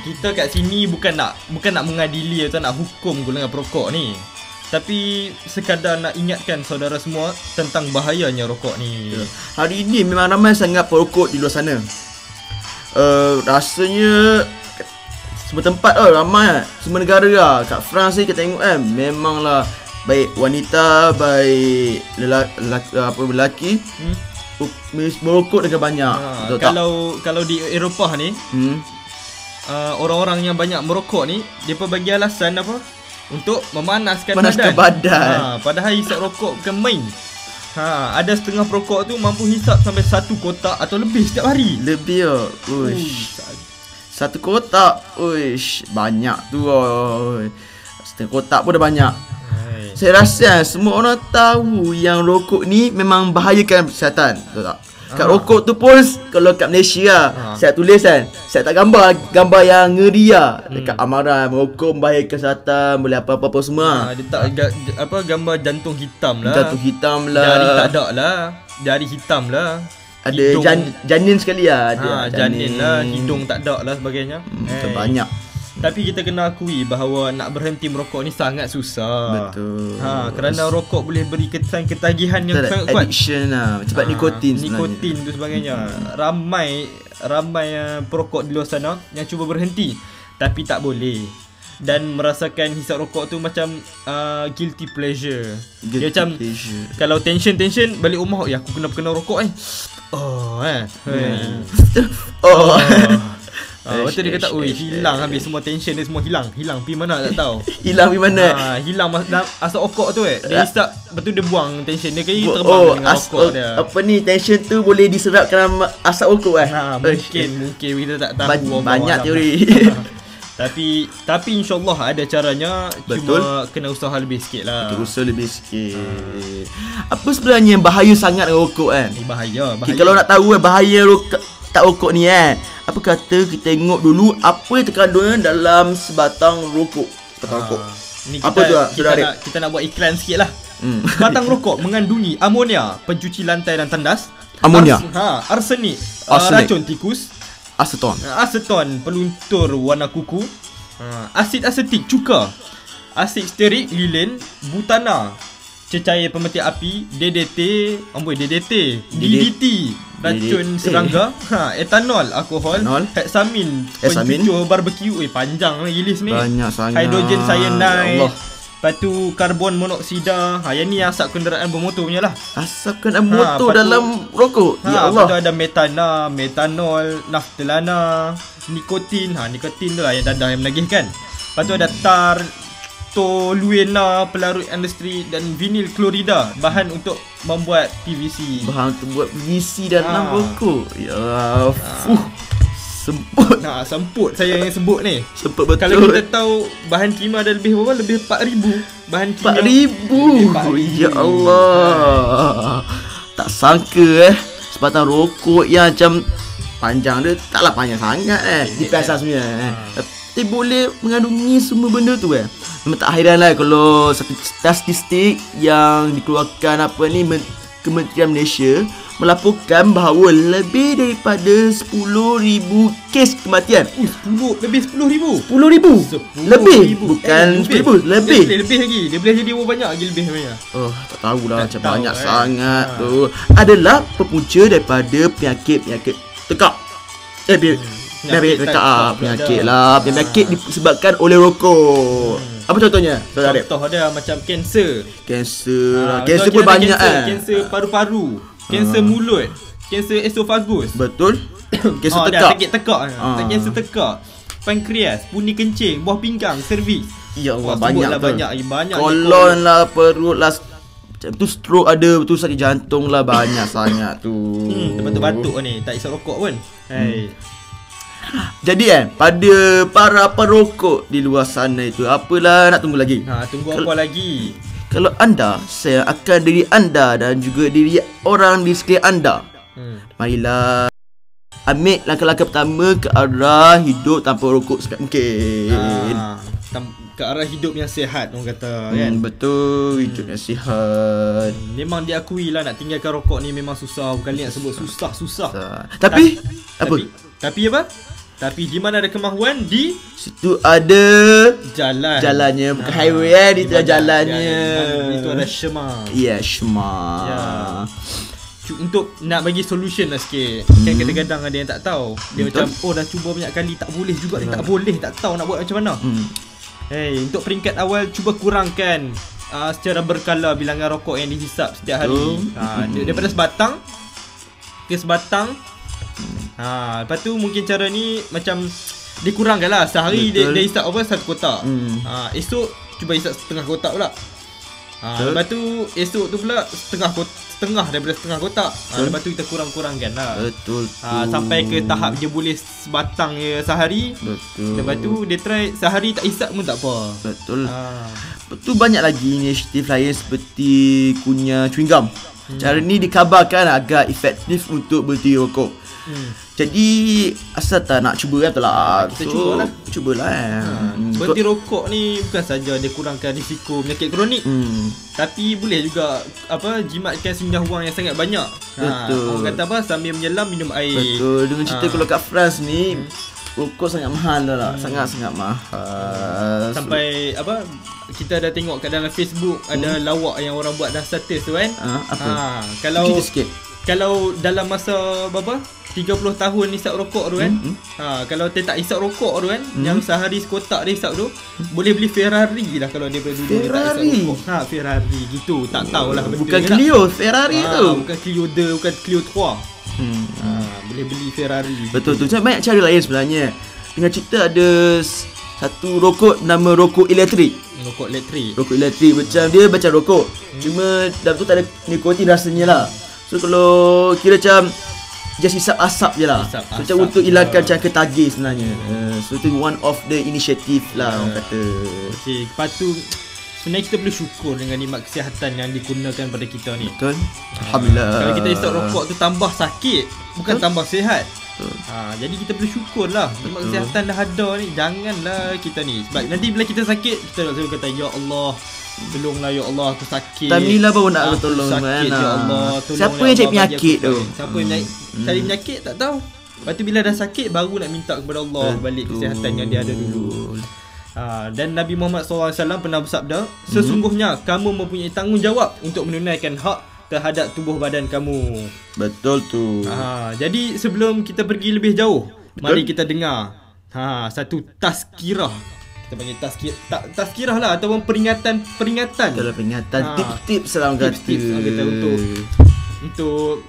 Kita kat sini bukan nak mengadili atau nak hukum golongan perokok ni. Tapi sekadar nak ingatkan saudara semua tentang bahayanya rokok ni. Hari ini memang ramai sangat perokok di luar sana. Rasanya semua tempat ramai, semua negara lah. Kat France ni kita tengok kan, memanglah baik wanita, baik lelaki merokok dengan banyak. Betul tak? Kalau di Eropah ni, orang-orang yang banyak merokok ni, depa bagi alasan apa? Untuk memanaskan badan. Padahal hisap rokok bukan main. Ada setengah perokok tu mampu hisap sampai 1 kotak atau lebih setiap hari. Lebih lah. Uish. 1 kotak. Uish, banyak tu. Setengah kotak pun dah banyak. Saya rasa semua orang tahu yang rokok ni memang bahayakan kesihatan. Betul tak? Kad rokok tu pun kalau kat Malaysia lah, saya tulis kan, saya tak gambar yang ngeri lah. Dekat amaran merokok membahayakan kesihatan, boleh apa-apa semua. Dia tak gambar jantung hitam lah. Jantung hitam lah. Jari tak ada lah. Jari hitam lah. Ada janin sekali lah. Janin lah, hidung tak ada lah sebagainya. Banyak. Tapi kita kena akui bahawa nak berhenti merokok ni sangat susah. Betul. Kerana rokok boleh beri kesan ketagihan yang sangat kuat. Addiction lah. Sebab nikotin sebenarnya. Nikotin tu sebagainya. Ramai perokok di luar sana yang cuba berhenti tapi tak boleh. Dan merasakan hisap rokok tu macam guilty pleasure. Dia macam kalau tension balik rumah, aku kena rokok lepas tu dia kata, hilang habis semua tension dia, semua hilang pergi mana tak tahu. Hilang pergi mana? Hilang asap rokok tu dia hisap, lepas tu dia buang tension dia, kaya terbang dengan rokok dia. Apa ni, tension tu boleh diserap kerana asap rokok mungkin kita tak tahu. Banyak teori. Tapi insyaAllah ada caranya. Betul. Cuma kena usaha lebih sikit lah. Usaha lebih sikit. Apa sebenarnya yang bahaya sangat rokok kan? Bahaya. Kalau nak tahu bahaya rokok ni apa kata kita tengok dulu apa yang terkandung dalam sebatang rokok. Ni apa tu kita nak buat iklan sikit lah. Sebatang rokok mengandungi amonia, pencuci lantai dan tandas. Amonia. Arsenik, racun tikus. Aseton, peluntur warna kuku. Asid asetik, cuka. Asid stearik, lilin. Butana, cecair pemeti api. DDT, DDT, racun serangga. Etanol, alkohol. Heksamin, pencucur barbecue. Panjang lagi list ni. Banyak sangat. Hidrogen cyanide. Lepas tu karbon monoksida. Yang ni asap kenderaan bermotor punya lah. Asap kenderaan motor dalam rokok. Ya Allah. Lepas tu ada metana, metanol, naftalana, nikotin. Nikotin tu lah yang dadah yang menagihkan. Lepas tu ada tar, toluena, pelarut industri, dan vinil klorida, bahan untuk membuat PVC. Bahan untuk buat PVC dalam rokok. Ya Semput saya yang sebut ni. Semput betul. Kalau kita tahu bahan kimia ada lebih berapa? Lebih 4,000 bahan kimia. 4,000. Ya Allah. Tak sangka sebatang rokok yang macam panjang dia taklah panjang sangat dipasang sebenarnya tapi boleh mengandungi semua benda tu Memang tak hairan lah kalau statistik yang dikeluarkan Kementerian Malaysia melaporkan bahawa lebih daripada 10,000 kes kematian. Lebih 10,000. 10,000. Lebih. Bukan 10,000, lebih. Lebih lagi. Dia boleh jadi banyak lagi lebih banyak. Tak tahulah macam banyak sangat tu. Adalah pepunca daripada penyakit tekak. Penyakit disebabkan oleh rokok. Apa contohnya? Contoh dia macam kanser. Kanser pun banyak Kanser paru-paru, kanser mulut, kanser esofagus. Betul. Kanser sakit tekak. Kanser tekak, pankreas, puni kencing, buah pinggang, servis. Ya Allah, banyak. Kolon lah, perut lah, tu stroke ada, tu sakit jantung lah, banyak sangat tu. Batuk-batuk ni, tak isap rokok pun. Jadi pada para perokok di luar sana itu, apalah nak tunggu lagi? Tunggu apa lagi? Kalau anda, saya akan diri anda dan juga diri orang di sekitar anda. Marilah ambil langkah-langkah pertama ke arah hidup tanpa rokok sekat mungkin. Ke arah hidup yang sihat orang kata kan. Betul, hidup yang sihat. Memang diakui lah nak tinggalkan rokok ni memang susah. Bukan nak sebut susah. Tapi apa? Tapi di mana ada kemahuan, di situ ada jalannya. Bukan highway di jalannya. Itu ada Shema. Ya, Shema. Untuk nak bagi solution lah sikit. Kan kadang-kadang ada yang tak tahu. Dia macam dah cuba banyak kali tak boleh juga. Dia tak boleh, tak tahu nak buat macam mana. Untuk peringkat awal, cuba kurangkan secara berkala bilangan rokok yang dihisap setiap hari. Daripada sebatang ke sebatang. Lepas tu mungkin cara ni macam dikurangkan lah. Sehari dia hisap satu kotak. Esok cuba hisap setengah kotak pula. Lepas tu esok tu pula setengah daripada setengah kotak. Lepas tu kita kurang-kurangkan lah. Betul. Sampai ke tahap dia boleh sebatang je sehari. Betul. Lepas tu dia try sehari tak hisap pun tak apa. Betul. Betul, banyak lagi inisiatif lain seperti kunyah chewing gum. Cara ni dikabarkan agak efektif untuk berhenti rokok. Jadi asal tak nak cuba kan tak lah. Kita cubalah. Cubalah Berhenti rokok ni bukan saja dia kurangkan risiko penyakit kronik, tapi boleh juga jimatkan singgah wang yang sangat banyak. Betul. Orang kata sambil menyelam minum air. Betul. Dengan cerita kalau kat France ni rokok sangat mahal lah. Sangat-sangat mahal. Sampai kita dah tengok kat dalam Facebook ada lawak yang orang buat dalam status tu kan. Apa? Kalau Cerita sikit. kalau dalam masa 30 tahun isap rokok tu kan, kalau dia tak isap rokok tu kan, yang sehari sekotak dia isap tu, boleh beli Ferrari lah kalau dia berdua dia tak isap rokok. Ferrari gitu. Tak tahulah betul. Bukan Clio, Ferrari tu. Bukan Clio 2, bukan Clio 3. Boleh beli Ferrari. Betul tu. Macam banyak cara lain sebenarnya. Dengan cerita ada satu rokok nama rokok elektrik. Rokok elektrik. Rokok elektrik macam rokok. Cuma dalam tu tak ada nikotin rasanya lah. So kalau kira macam just isap asap je lah. So macam untuk hilangkan macam ketagih sebenarnya. So tu one of the initiative lah orang kata. Okey, lepas tu sebenarnya kita perlu syukur dengan nikmat kesihatan yang digunakan pada kita ni. Betul. Alhamdulillah. Kalau kita isap rokok tu tambah sakit, bukan tambah sihat. Jadi kita perlu syukur lah nikmat kesihatan dah ada ni. Janganlah kita ni, sebab nanti bila kita sakit kita selalu kata ya Allah, tolonglah ya Allah, aku sakit. Time ni lah baru nak tolong sakit ya Allah, tolong. Siapa yang cari penyakit tu? Siapa yang cari penyakit tak tahu. Lepas tu bila dah sakit baru nak minta kepada Allah balik kesihatan yang dia ada dulu. Dan Nabi Muhammad SAW pernah bersabda, sesungguhnya kamu mempunyai tanggungjawab untuk menunaikan hak terhadap tubuh badan kamu. Betul tu. Jadi sebelum kita pergi lebih jauh, mari kita dengar satu tazkirah. Kita panggil tazkirah lah, ataupun peringatan. Kalau peringatan, tips-tips lah orang kata. Untuk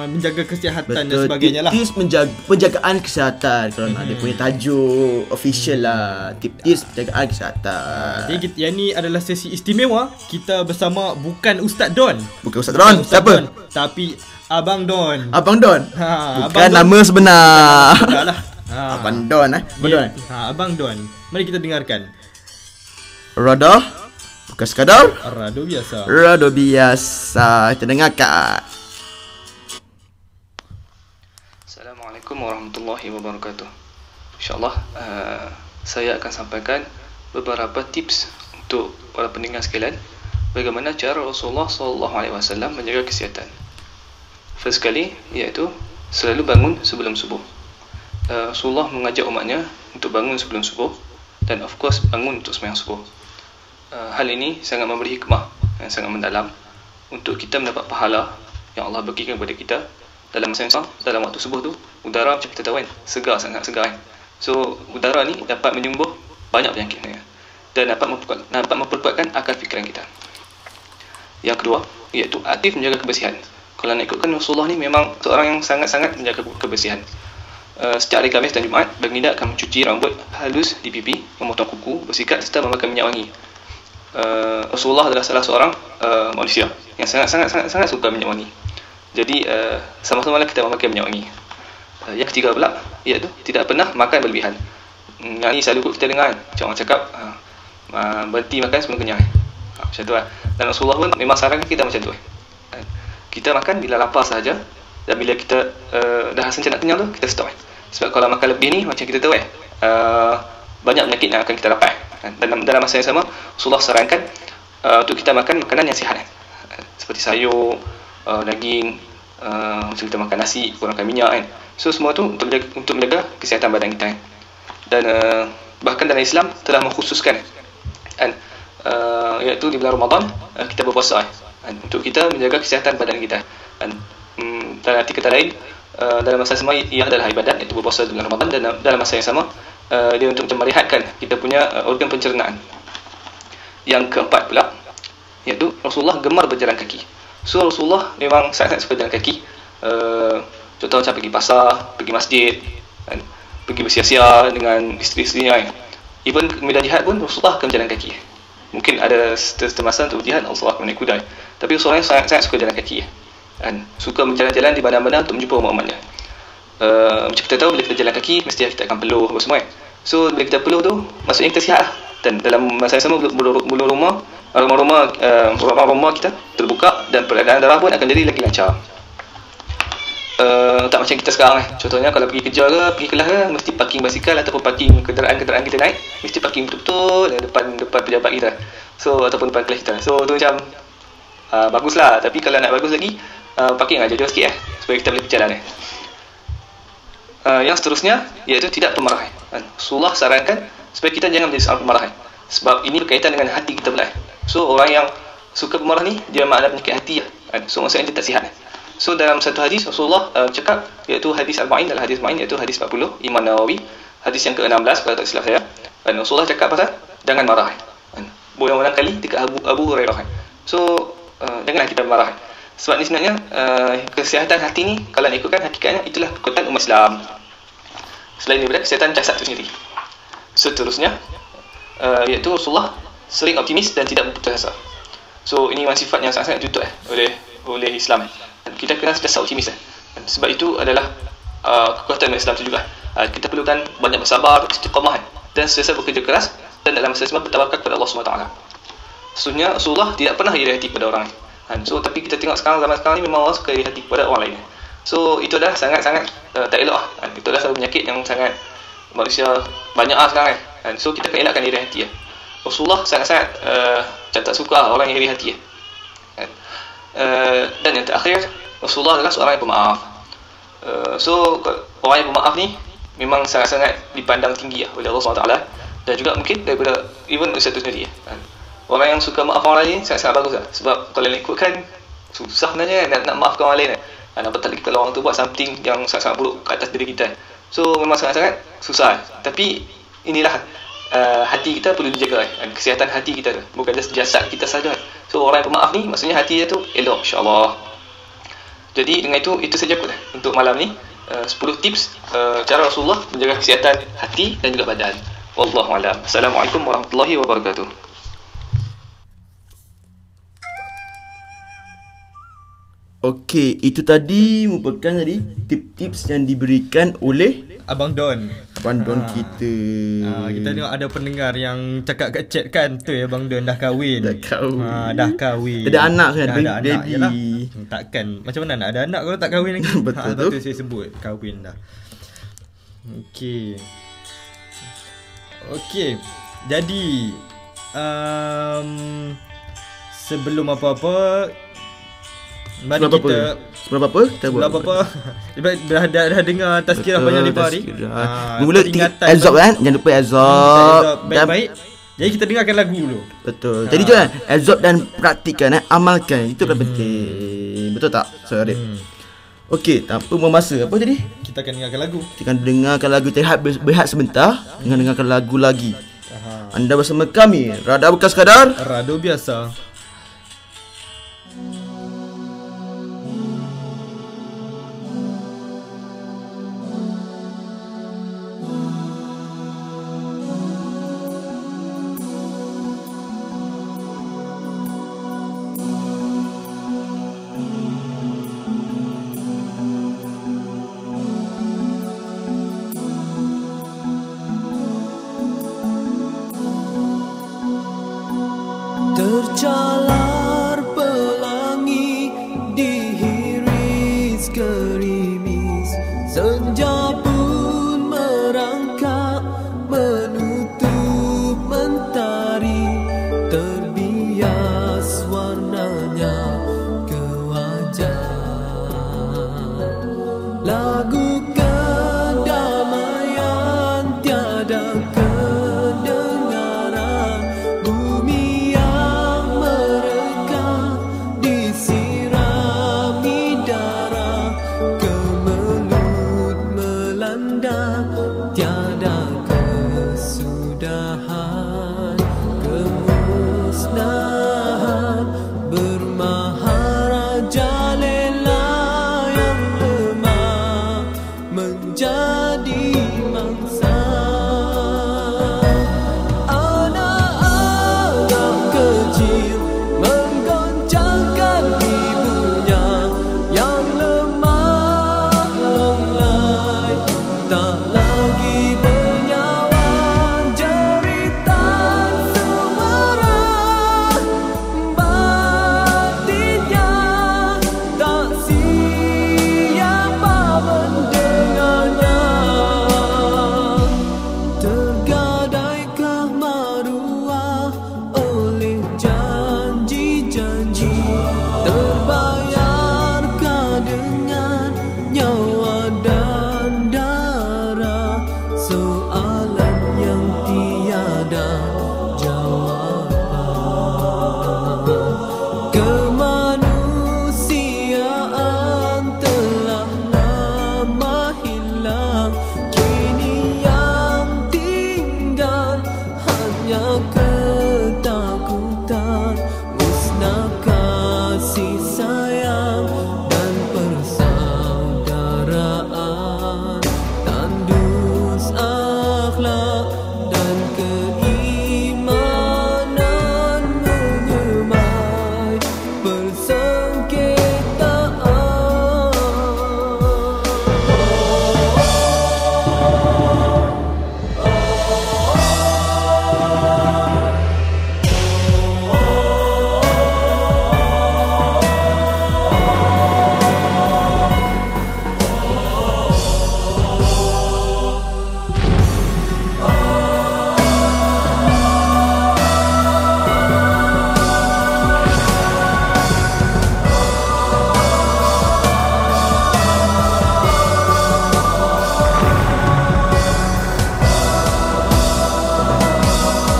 menjaga kesihatan. Betul, dan sebagainya lah. Tips penjagaan kesihatan. Kalau nak dia punya tajuk official lah, tips penjagaan kesihatan. Jadi yang ni adalah sesi istimewa. Kita bersama bukan Ustaz Don. Bukan Ustaz Don. Siapa? Don, tapi Abang Don. Abang Don. Abang Bukan Don. nama sebenar. Sudahlah. Abang Don Abang Don. Abang Don. Mari kita dengarkan. Rada bukan sekadar Rado biasa. Rado biasa. Kita dengarkan. Assalamualaikum warahmatullahi wabarakatuh. InsyaAllah saya akan sampaikan beberapa tips untuk para pendengar sekalian bagaimana cara Rasulullah SAW menjaga kesihatan. First sekali iaitu selalu bangun sebelum subuh. Rasulullah mengajak umatnya untuk bangun sebelum subuh dan of course bangun untuk sembahyang subuh. Hal ini sangat memberi hikmah yang sangat mendalam untuk kita mendapat pahala yang Allah berikan kepada kita. Dalam masa yang sama, dalam waktu subuh tu, udara macam kita tahu kan, segar, sangat segar kan. So, udara ni dapat menyembuh banyak penyakit dan dapat memperkuatkan akal fikiran kita. Yang kedua, iaitu aktif menjaga kebersihan. Kalau nak ikutkan Rasulullah ni memang seorang yang sangat-sangat menjaga kebersihan. Setiap hari Khamis dan Jumaat, baginda akan mencuci rambut halus di pipi, memotong kuku, bersikat serta memakai minyak wangi. Rasulullah adalah salah seorang manusia yang sangat suka minyak wangi. Jadi sama-sama lah kita memakai minyak wangi. Yang ketiga pula iaitu tidak pernah makan berlebihan. Yang ni selalu kita dengar kan, macam orang cakap berhenti makan sebelum kenyang. Macam tu lah. Dan Rasulullah pun memang sarankan kita macam tu. Kita makan bila lapar sahaja, dan bila kita dah rasa macam nak kenyang tu, kita stop. Sebab kalau makan lebih ni macam kita tahu banyak penyakit yang akan kita dapat. Dan dalam masa yang sama Rasulullah sarankan untuk kita makan makanan yang sihat, seperti sayur, daging, macam kita makan nasi, kurangkan minyak kan. So semua tu untuk menjaga kesihatan badan kita kan. Dan bahkan dalam Islam telah mengkhususkan kan, iaitu di bulan Ramadan kita berpuasa untuk kita menjaga kesihatan badan kita kan. Dan arti kata lain, dalam masa sama ia adalah ibadat, iaitu berpuasa di bulan Ramadan, dan dalam masa yang sama dia untuk macam merehatkan kita punya organ pencernaan. Yang keempat pula iaitu Rasulullah gemar berjalan kaki. So Rasulullah memang sangat suka jalan kaki. Contoh macam pergi pasar, pergi masjid, kan? Pergi bersia-sia dengan isteri-isterinya kan. Even medan jihad pun Rasulullah akan berjalan kaki. Mungkin ada masa untuk jihad Rasulullah akan naik kuda, tapi Rasulullah sangat suka jalan kaki kan? Suka berjalan-jalan di badan-badan untuk menjumpa umat-umatnya. Macam kita tahu bila kita jalan kaki mesti kita akan peluh apa semua kan. So bila kita peluh tu maksudnya kita sihat lah. Dan dalam masa yang sama bulu rumah aroma kita terbuka dan peredaran darah pun akan jadi lagi lancar. Tak macam kita sekarang contohnya kalau pergi kerja ke, pergi kelas ke, mesti parking basikal ataupun parking kenderaan kita naik, mesti parking betul-betul depan pejabat kita. So ataupun depan kelas kita. So tu macam baguslah, tapi kalau nak bagus lagi parking aja jauh sikit supaya kita boleh berjalan. Yang seterusnya iaitu tidak pemarahan. Rasulullah sarankan supaya kita jangan menjadi seorang pemarahan, sebab ini berkaitan dengan hati kita pula. So orang yang suka pemarah ni dia makna penyakit hati so maksudnya dia tak sihat. So dalam satu hadis Rasulullah cakap, iaitu hadis Arba'in, dalam hadis Arba'in iaitu hadis 40 Imam Nawawi, hadis yang ke-16 kalau tak silap saya. Rasulullah cakap pasal jangan marah. Berulang-ulang kali dekat Abu Hurairah. So janganlah kita marah. Sebab ni sebenarnya kesihatan hati ni kalau nak ikutkan hakikatnya itulah kekuatan umat Islam. Selain daripada kesihatan jasad itu sendiri. Seterusnya iaitu Rasulullah sering optimis dan tidak berputus asa. So ini memang sifat yang sangat-sangat dituntut oleh Islam. Kita kena sentiasa optimis sebab itu adalah kekuatan Islam itu juga. Kita perlukan banyak bersabar, istiqamah dan sentiasa bekerja keras dan dalam semua bertawakal kepada Allah SWT. Sesungguhnya Rasulullah tidak pernah iri hati kepada orang. So tapi kita tengok sekarang, zaman sekarang ni memang orang suka iri hati kepada orang lain. So itu adalah sangat-sangat tak elok itu adalah satu penyakit yang sangat manusia banyak sekarang So kita kena elakkan iri hati Rasulullah sangat-sangat tak suka orang yang iri hati dan yang terakhir, Rasulullah adalah seorang yang pemaaf. So orang yang pemaaf ni memang sangat-sangat dipandang tinggi oleh Allah SWT dan juga mungkin daripada even manusia itu sendiri. Orang yang suka maaf orang lain sangat-sangat bagus sebab kalau nak ikutkan susah sebenarnya nak maafkan orang lain apatah lagi kalau orang tu buat something yang sangat-sangat buruk ke atas diri kita. So memang sangat-sangat susah. Tapi inilah hati kita perlu dijaga kesihatan hati kita bukan just jasad kita saja. So orang yang pemaaf ni maksudnya hati dia tu elok, insya-Allah. Jadi dengan itu saja kot untuk malam ni 10 tips cara Rasulullah menjaga kesihatan hati dan juga badan. Wallahu a'lam. Assalamualaikum warahmatullahi wabarakatuh. Okey, itu tadi merupakan tips-tips yang diberikan oleh Abang Don. Abang Don kita. Kita tengok ada pendengar yang cakap kat chat kan, tu Abang Don dah kahwin. Dah kahwin. Dah kahwin. Ada anak kan, dah ada anak jelah. baby. Takkan macam mana nak ada anak kalau tak kahwin lagi. Betul tu. Betul saya sebut kahwin dah. Okey. Jadi sebelum apa-apa mari kita sebelum apa? Kita buat apa? dah dengar tazkirah banyak lebar ni. Mula Azab kan? Jangan lupa Azab. Baik-baik. Jadi kita dengarkan lagu dulu. Betul. Jadi jangan Azab dan praktikan amalkan. Itu dah penting. Betul tak? Sorry. Okey, tanpa memasa apa tadi? Kita akan dengarkan lagu. Kita akan dengarkan lagu berehat sebentar dengan dengarkan lagu lagi. Anda bersama kami Rada Bukan Sekadar Rado Biasa. Tercalar pelangi dihiris gerimis, senja pun merangkak menutup mentari, terbias warnanya ke wajah. Lagu kedamaian tiada kedengaran, bumi yang mereka disirami darah, kemelut melanda tiada kesudahan, kemusnahan bermaharajalela yang lemah menjadi mangsa. Anak-anak kecil menggoncangkan ibunya yang lemah longlai, tak lagi bernyawa jeritan suara soalan yang tiada jawaban. Kemanusiaan telah lama hilang, kini yang tinggal hanya ketakutan. Musnah kasih sayang dan persaudaraan, tandus akhlak dan keimanan menyemai persengketaan.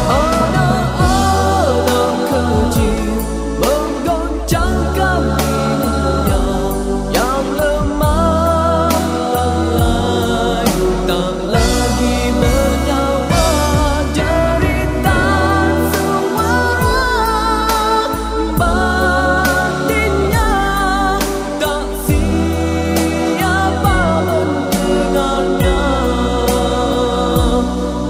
Anak-anak kecil menggoncangkan dunia yang lemah lalai, tak lagi menjawab jeritan suara batinnya, tak siapa mendengarnya.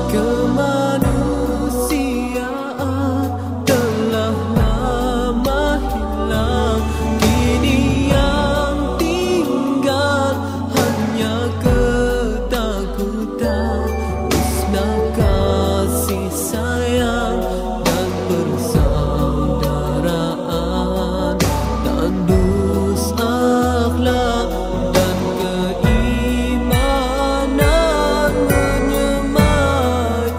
Kemanusiaan telah lama hilang, kini yang tinggal hanya ketakutan. Musnah kasih sayang dan persaudaraan, tandus akhlak dan keimanan menyemai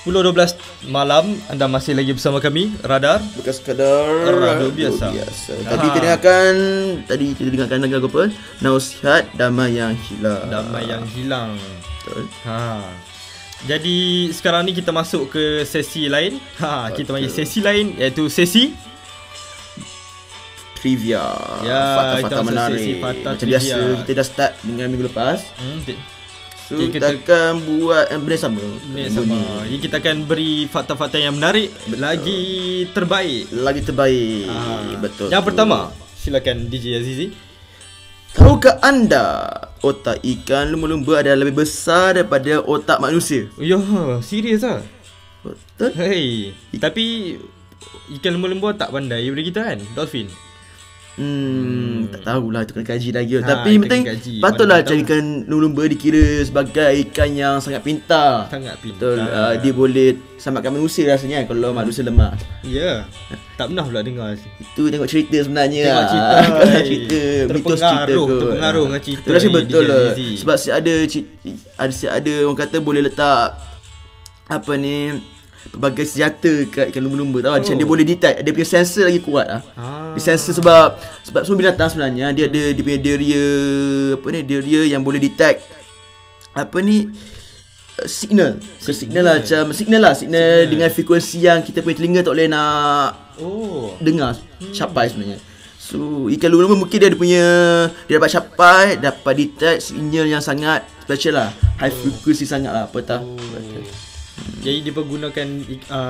Pukul 12 malam, anda masih lagi bersama kami, Radar. Bukan sekadar Radio biasa. Tadi kita dengarkan lagu apa? Nasihat Damai Yang Hilang. Damai yang hilang. Betul. Jadi sekarang ni kita masuk ke sesi lain. Kita panggil sesi lain, iaitu sesi Trivia. Ya, Fakta-fakta kita masuk menarik. sesi fakta Macam trivia. biasa kita dah start dengan minggu lepas. So Okay, kita akan buat benda sama. Sama. Jadi kita akan beri fakta-fakta yang menarik, lagi terbaik. Lagi terbaik. Betul. Yang pertama, silakan DJ Azizi. Tahukah anda otak ikan lumba-lumba adalah lebih besar daripada otak manusia? Ya, serius ah. Betul. Hei, tapi ikan lumba-lumba tak pandai daripada kita kan, dolphin. Tak tahulah, itu kena kaji lagi. Ha, Tapi yang itu penting kena kaji. patutlah Mana tahu. ikan lumba-lumba dikira sebagai ikan yang sangat pintar. Sangat pintar. Betul. Dia boleh selamatkan manusia rasanya kalau manusia lemah. Ya. Tak pernah pula dengar. Itu tengok cerita sebenarnya. Tengok cerita. Kalau cerita, mitos cerita Terpengaruh dengan cerita. Itu rasa ni, betul DJ lah. Azizi. Sebab ada orang kata boleh letak apa ni, pelbagai senjata kat ikan lumba-lumba tahu. Macam dia boleh detect, dia punya sensor lagi kuat lah. Dia sensor sebab semua binatang sebenarnya dia ada dia punya deria yang boleh detect apa ni, signal lah, macam signal dengan frekuensi yang kita punya telinga tak boleh nak dengar capai sebenarnya. So ikan lumba-lumba mungkin dia dapat capai, dapat detect signal yang sangat special lah, high frequency sangat lah, apa tak. Jadi dia pergunakan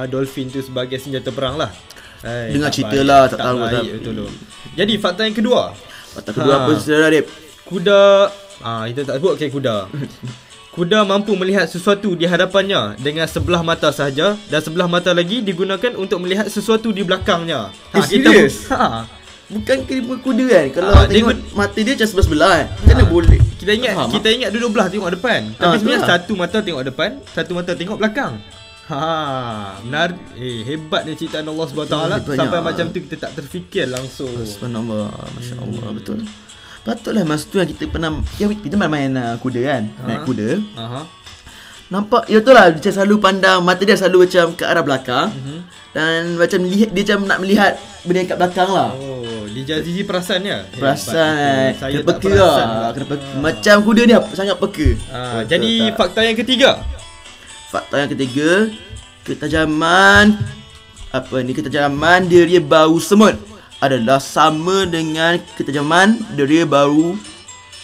dolphin tu sebagai senjata perang lah. Dengar cerita lah, tak tahu tak. Betul. Jadi fakta yang kedua. Fakta kedua apa saudara Arif? Kuda kita tak sebut kuda. kuda mampu melihat sesuatu di hadapannya dengan sebelah mata sahaja, dan sebelah mata lagi digunakan untuk melihat sesuatu di belakangnya. Serius? Bukan kuda kan? Kalau tengok mata dia macam sebelah-sebelah kan? Macam mana boleh? Kita ingat duduk belah tengok depan. Tapi sebenarnya satu mata tengok depan, satu mata tengok belakang. Benar. Hebatnya ciptaan Allah SWT sampai macam tu kita tak terfikir langsung. Subhanallah, masya-Allah, betul. Patutlah masa tu yang kita pernah kita main kuda kan? Naik kuda. Nampak ya tu lah, dia selalu pandang, mata dia selalu macam ke arah belakang. Dan macam lihat, dia macam nak melihat benda yang kat belakang lah. Dijazizi perasannya. Perasan. Kena peka lah. Macam kuda dia sangat peka. Jadi fakta yang ketiga. Fakta yang ketiga, ketajaman deria bau semut adalah sama dengan ketajaman deria bau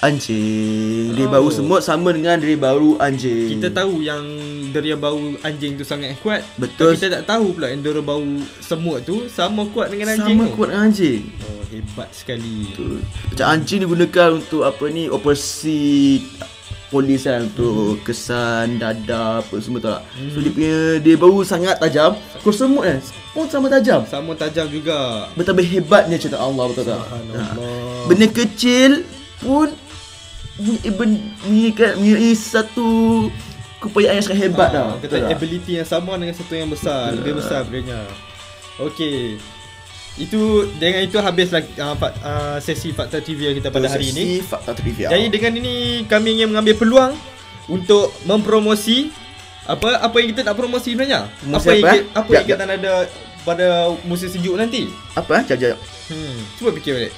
anjing. Deria bau semut sama dengan deria bau anjing. Kita tahu yang deria bau anjing tu sangat kuat. Betul. Tapi kita tak tahu pula yang deria bau semut tu sama kuat dengan anjing. Sama kuat dengan anjing. Hebat sekali. Betul. Macam anjing digunakan untuk operasi polis kan, untuk kesan dada apa semua tak. So dia bau sangat tajam. Kalau semut kan pun sama tajam. Sama tajam juga. Betapa hebatnya cerita Allah, betul tak? Benda kecil pun mempunyai satu keupayaan yang sangat hebat dah. Kata ability yang sama dengan satu yang besar, lebih besar bedanya. Okey. Dengan itu habislah sesi fakta trivia kita pada hari ini. Sesi fakta trivia. Jadi dengan ini kami ingin mengambil peluang untuk mempromosi apa yang kita tak promosi sebenarnya. Apa yang kita ada pada musim sejuk nanti. Apa? Jap. Cuba fikir balik.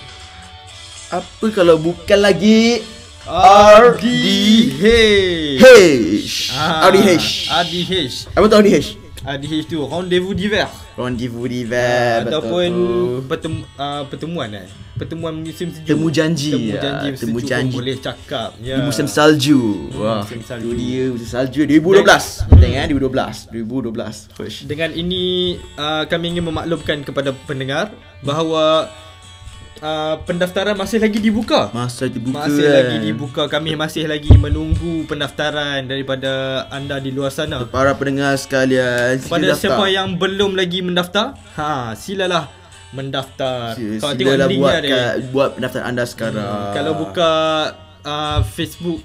Apa kalau bukan lagi RDH. RDH. Apa tu RDH? RDH tu rendezvous d'hiver. Ataupun pertemuan musim sejuk. Temu janji sejuk boleh cakap di musim salju. Wah, itu dia musim salju 2012. Tengok 2012. Dengan ini kami ingin memaklumkan kepada pendengar bahawa pendaftaran masih lagi dibuka. Masih lagi dibuka. Kami masih lagi menunggu pendaftaran daripada anda di luar sana. Para pendengar sekalian, kepada siapa yang belum lagi mendaftar, silalah mendaftar. Kalau tengok link dia, buat pendaftaran anda sekarang. Kalau buka Facebook,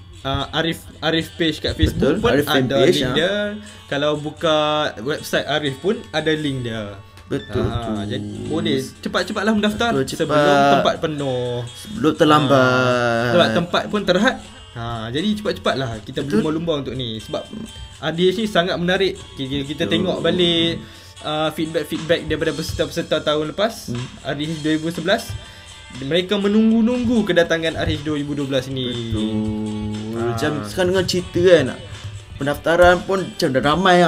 Arif page kat Facebook. Betul, pun Arif ada page, link dia. Kalau buka website Arif pun ada link dia. Betul. Jadi boleh cepat-cepatlah mendaftar sebelum tempat penuh. Sebelum terlambat. Sebab tempat pun terhad. Jadi cepat-cepatlah kita berlumba-lumba untuk ni. Sebab RDH ni sangat menarik. Kita tengok balik feedback daripada peserta-peserta tahun lepas, RDH 2011. Mereka menunggu-nunggu kedatangan RDH 2012 ni. Betul. Macam sekarang dengan cerita kan, pendaftaran pun macam dah ramai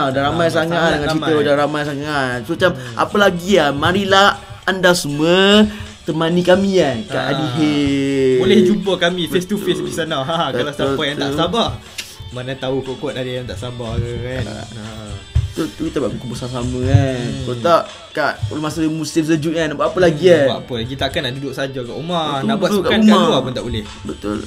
sangat dengan cerita dah ramai sangat. So macam apa lagi marilah anda semua temani kami kan kat RDH. Boleh jumpa kami face to face di sana. Kalau siapa yang tak sabar, mana tahu kot ada yang tak sabar ke kan. Tu kita buat buku bersama kan. Kalau tak kat masa musim sejuk kan, nak buat apa lagi kan? Buat apa lagi, takkan nak duduk saja kat rumah. Nak buat sukan kat luar pun tak boleh. Betul.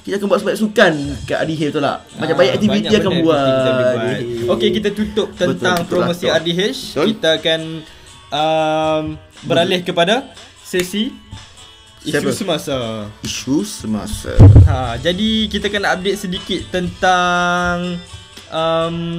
Kita akan buat sebaik sukan kat RDH betul tak? Macam banyak aktiviti akan buat. Okey, kita tutup tentang promosi RDH. Kita akan beralih kepada sesi isu semasa. Jadi kita akan update sedikit tentang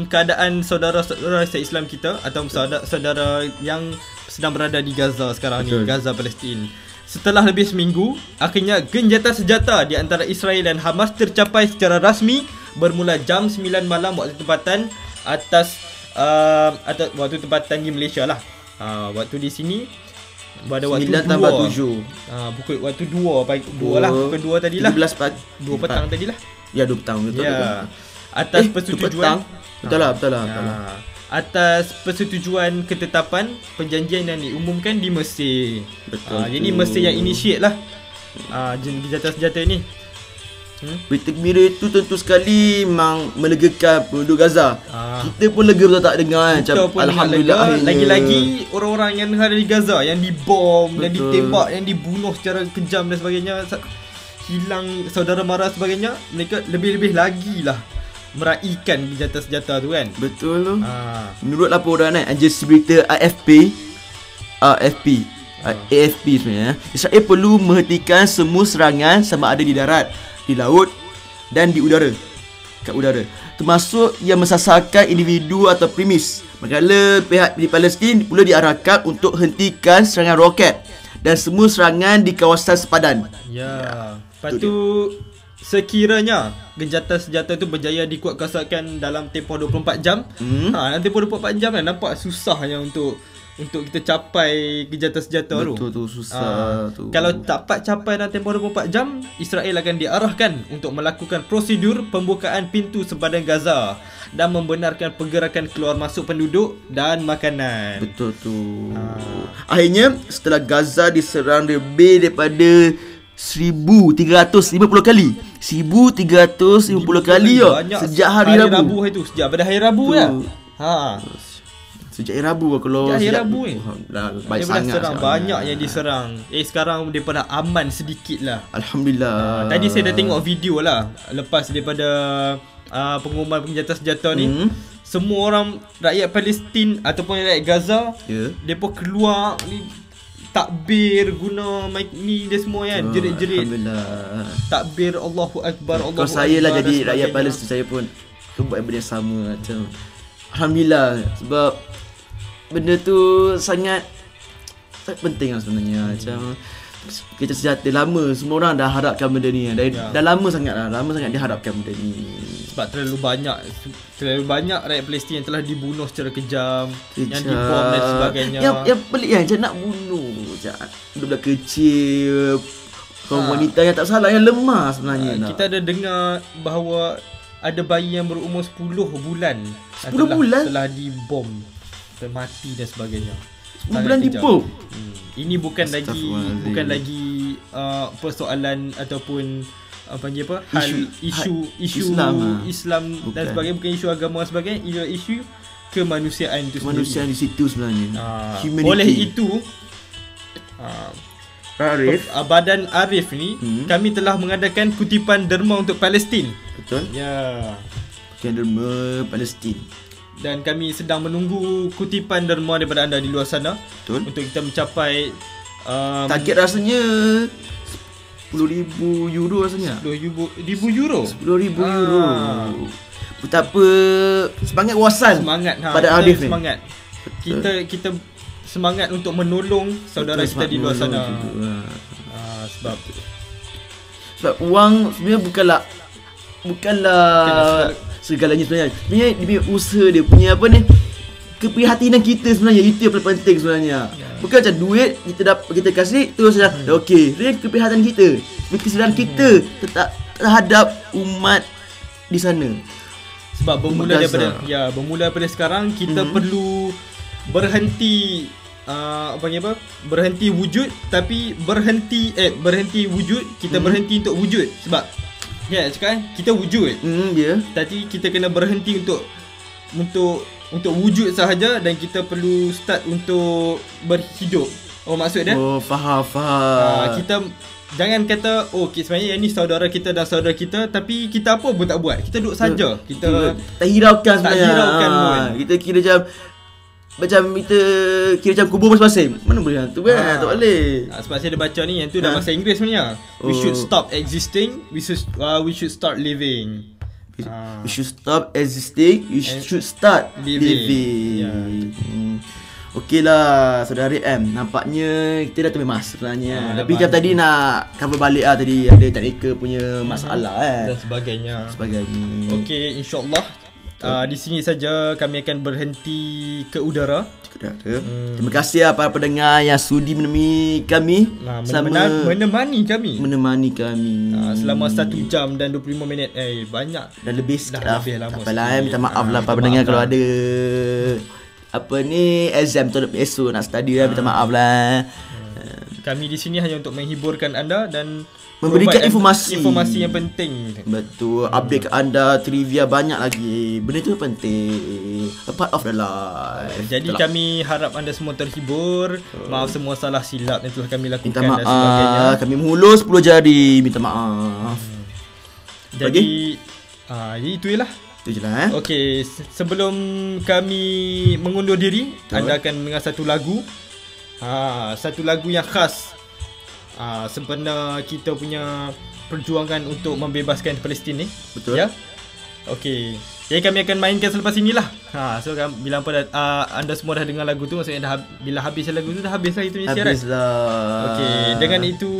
keadaan saudara-saudara Islam kita atau saudara yang sedang berada di Gaza sekarang ni, Gaza Palestin. Setelah lebih seminggu, akhirnya genjatan senjata di antara Israel dan Hamas tercapai secara rasmi bermula jam 9 malam waktu tempatan atas waktu tempatan di Malaysia lah. Waktu di sini pada waktu 2 pukul waktu 2 pagi 2 lah, pukul 2 tadilah. 2 petang tadilah. Ya, 2 petang betul. Atas persetujuan betul lah. Atas persetujuan ketetapan perjanjian yang diumumkan di Mesir. Jadi Mesir yang initiate lah genjatan senjata ini. Berita gembira itu tentu sekali memang melegakan penduduk Gaza. Kita pun lega betul tak dengar macam alhamdulillah. Lagi-lagi orang-orang yang ada di Gaza yang dibom, yang ditembak, yang dibunuh secara kejam dan sebagainya. hilang saudara mara sebagainya, mereka lebih-lebih lagi lah meraihkan senjata-senjata tu kan. Betul tu. Ah. Menurut laporan agensi berita AFP sebenarnya, Israel perlu menghentikan semua serangan sama ada di darat, di laut dan di udara. Kat udara, termasuk yang mensasarkan individu atau premis. Manakala pihak di Palestin pula diarahkan untuk hentikan serangan roket dan semua serangan di kawasan sepadan. Ya. Lepas tu sekiranya genjatan senjata tu berjaya dikuatkuasakan dalam tempoh 24 jam. Dalam tempoh 24 jam kan nampak susahnya untuk kita capai genjatan senjata tu. Betul tu, susah tu. Kalau tak dapat capai dalam tempoh 24 jam, Israel akan diarahkan untuk melakukan prosedur pembukaan pintu sepadan Gaza dan membenarkan pergerakan keluar masuk penduduk dan makanan. Betul tu. Akhirnya setelah Gaza diserang lebih daripada 1350 kali. 1350 kali ya. Sejak hari Rabu itu. Sejak pada hari Rabu ya. Sejak hari Rabu kalau hari Rabu ni. Dah Baik sangat serang, banyak yang diserang. Sekarang daripada aman sedikit lah. Alhamdulillah. Tadi saya dah tengok video lah lepas daripada pengumuman penjajah senjata ni. Semua orang rakyat Palestin ataupun rakyat Gaza, depa keluar ni takbir guna mic ni dia semua kan, jerit-jerit. Alhamdulillah. Takbir Allahu Akbar, Allahu Akbar. Kalau saya lah jadi rakyat sebagainya. Palestin, saya pun buat benda yang sama macam. Alhamdulillah, sebab benda tu sangat penting lah sebenarnya. Macam kita sejati lama semua orang dah harapkan benda ni. Dah lama sangat diharapkan benda ni. Sebab terlalu banyak rakyat Palestin yang telah dibunuh secara kejam, yang dibom dan sebagainya. Yang pelik kan, macam nak bunuh budak-budak kecil, kaum wanita yang tak salah, yang lemah sebenarnya. Kita ada dengar bahawa ada bayi yang berumur 10 bulan 10 bulan telah dibom, mati dan sebagainya. 10 bulan dibom. Ini bukan lagi persoalan ataupun isu Islam dan sebagainya, bukan isu agama dan sebagainya, ia isu kemanusiaan itu sendiri. Di situ sebenarnya. Oleh itu Badan Arif ni kami telah mengadakan kutipan derma untuk Palestin. Betul? Ya. Kutipan derma Palestin. Dan kami sedang menunggu kutipan derma daripada anda di luar sana. Betul? Untuk kita mencapai target rasanya 10,000 euro rasanya. 10,000 euro. 10,000 euro. Betapa semangat wawasan pada Arif ni. Semangat. Kita semangat untuk menolong saudara kita di luar sana. Sebab wang sebenarnya bukanlah segalanya sebenarnya. Sebenarnya dia punya usaha, dia punya keprihatinan kita sebenarnya, itu yang paling penting sebenarnya. Bukan macam duit kita kasih terus saja okey. Dia keprihatinan kita, kesadaran kita terhadap umat di sana. Sebab bermula daripada sekarang kita perlu berhenti berhenti wujud, tapi berhenti wujud, kita berhenti untuk wujud. Sebab cakap kita wujud. Tapi kita kena berhenti untuk wujud sahaja, dan kita perlu start untuk berhidup. Maksud dia? Faham. Kita jangan kata sebenarnya yang ni saudara kita dan saudara kita, tapi kita apa pun tak buat. Kita duduk saja. Kita tak hiraukan sebenarnya. Kita kira macam kita kira macam kubur masing-masing. Mana boleh tu kan? Tak boleh. Sebab saya ada baca ni, yang tu dah bahasa Inggeris sebenarnya. We should stop existing. We should start living. We should stop existing. We should start living. Okey lah saudara M, nampaknya kita dah terima masa sebenarnya. Tapi kan tadi nak cover balik tadi ada teknikal punya masalah dan sebagainya. Okey, insya-Allah di sini saja kami akan berhenti ke udara. Terima kasih para pendengar yang sudi menemani kami, menemani kami selama 1 jam dan 25 minit. Banyak dan lebih sikit lah. Tak apalah, minta maaf lah para pendengar kalau ada exam tu esok nak study minta maaf lah. Kami di sini hanya untuk menghiburkan anda dan memberikan provide informasi yang penting. Betul. Update ke anda, trivia banyak lagi. Benda tu penting. A part of the life. Jadi kami harap anda semua terhibur. Maaf semua salah silap yang telah kami lakukan minta dan sebagainya. maaf. Kami menghulur 10 jari. Minta maaf. Jadi itu je lah. Itu je lah Okey, sebelum kami mengundur diri, anda akan mendengar satu lagu. Satu lagu yang khas sebenarnya kita punya perjuangan untuk membebaskan Palestin ni. Betul. Ya. Okey. Jadi kami akan mainkan selepas inilah. So bila anda semua dah dengar lagu tu, maksudnya bila habis lagu tu dah habislah itu punya siaran. Habislah. Okey, dengan itu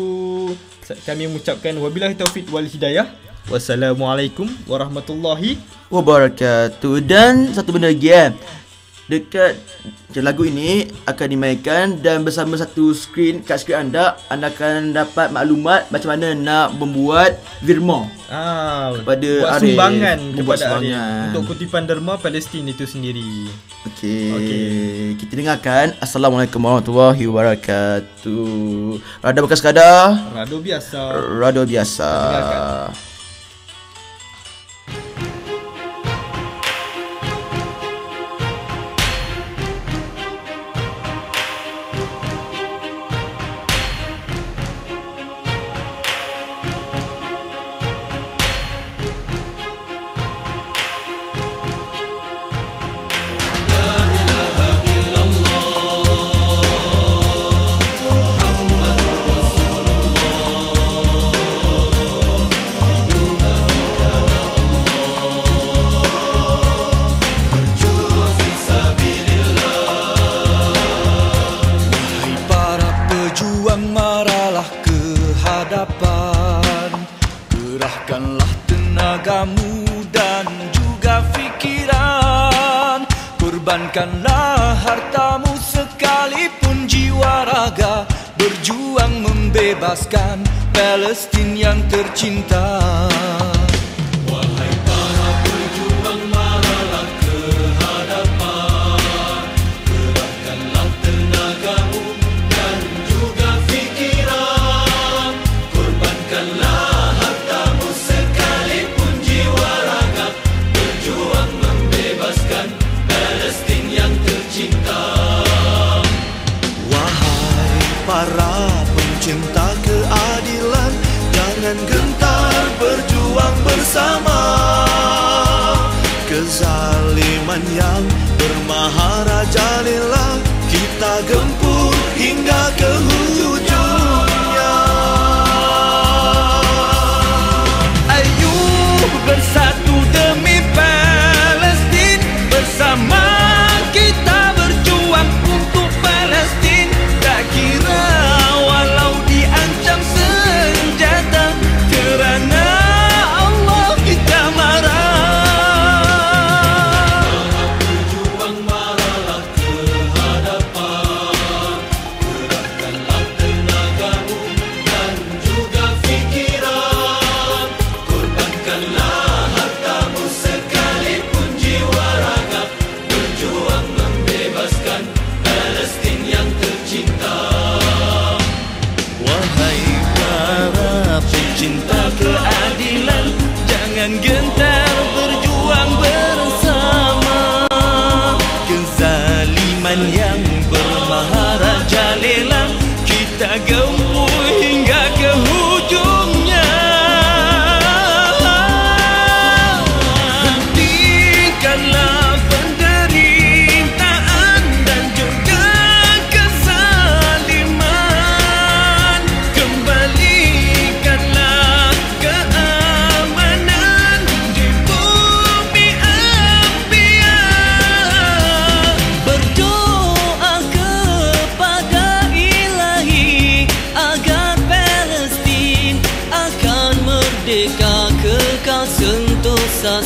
kami mengucapkan wabillahi taufik wal hidayah. Wassalamualaikum warahmatullahi wabarakatuh. Dan satu benda lagi dekat lagu ini akan dimainkan dan bersama satu skrin, kat skrin anda akan dapat maklumat macam mana nak membuat derma kepada buat Arif. sumbangan kepada sumbangan Arif untuk kutipan derma Palestin itu sendiri. Okey. Kita dengarkan. Assalamualaikum warahmatullahi wabarakatuh. Rada bekas kadar, Rado biasa. rado biasa. Dengarkan. Kerahkanlah tenagamu dan juga fikiran. Korbankanlah hartamu sekalipun jiwa raga. Berjuang membebaskan Palestin yang tercinta. Wahai para pejuang, marilah ke hadapan. Kerahkanlah tenagamu dan juga fikiran. Korbankanlah para pencinta keadilan, jangan gentar berjuang bersama. Kezaliman yang bermaharajalela kita gempur hingga ke hujungnya. Ayo bersatu demi Palestin, bersama kita berjuang untuk Palestin. Tak kira walau diancam senjata, kerana Allah kita marah. Para pejuang, marilah ke hadapan. Kerahkanlah tenagamu dan juga fikiran. Korbankanlah hartamu sekalipun jiwa raga. Berjuang membebaskan Palestin yang tercinta. Wahai para pencinta keadilan, jangan gentar berjuang bersama. Kezaliman yang bermaharajalela kita gempur hingga ke hujungnya. Hentikanlah penderitaan dan juga kezaliman. Kembalikanlah keamanan di bumi impian. Berdoa kepada Ilahi agar Palestin akan merdeka kekal sentosa.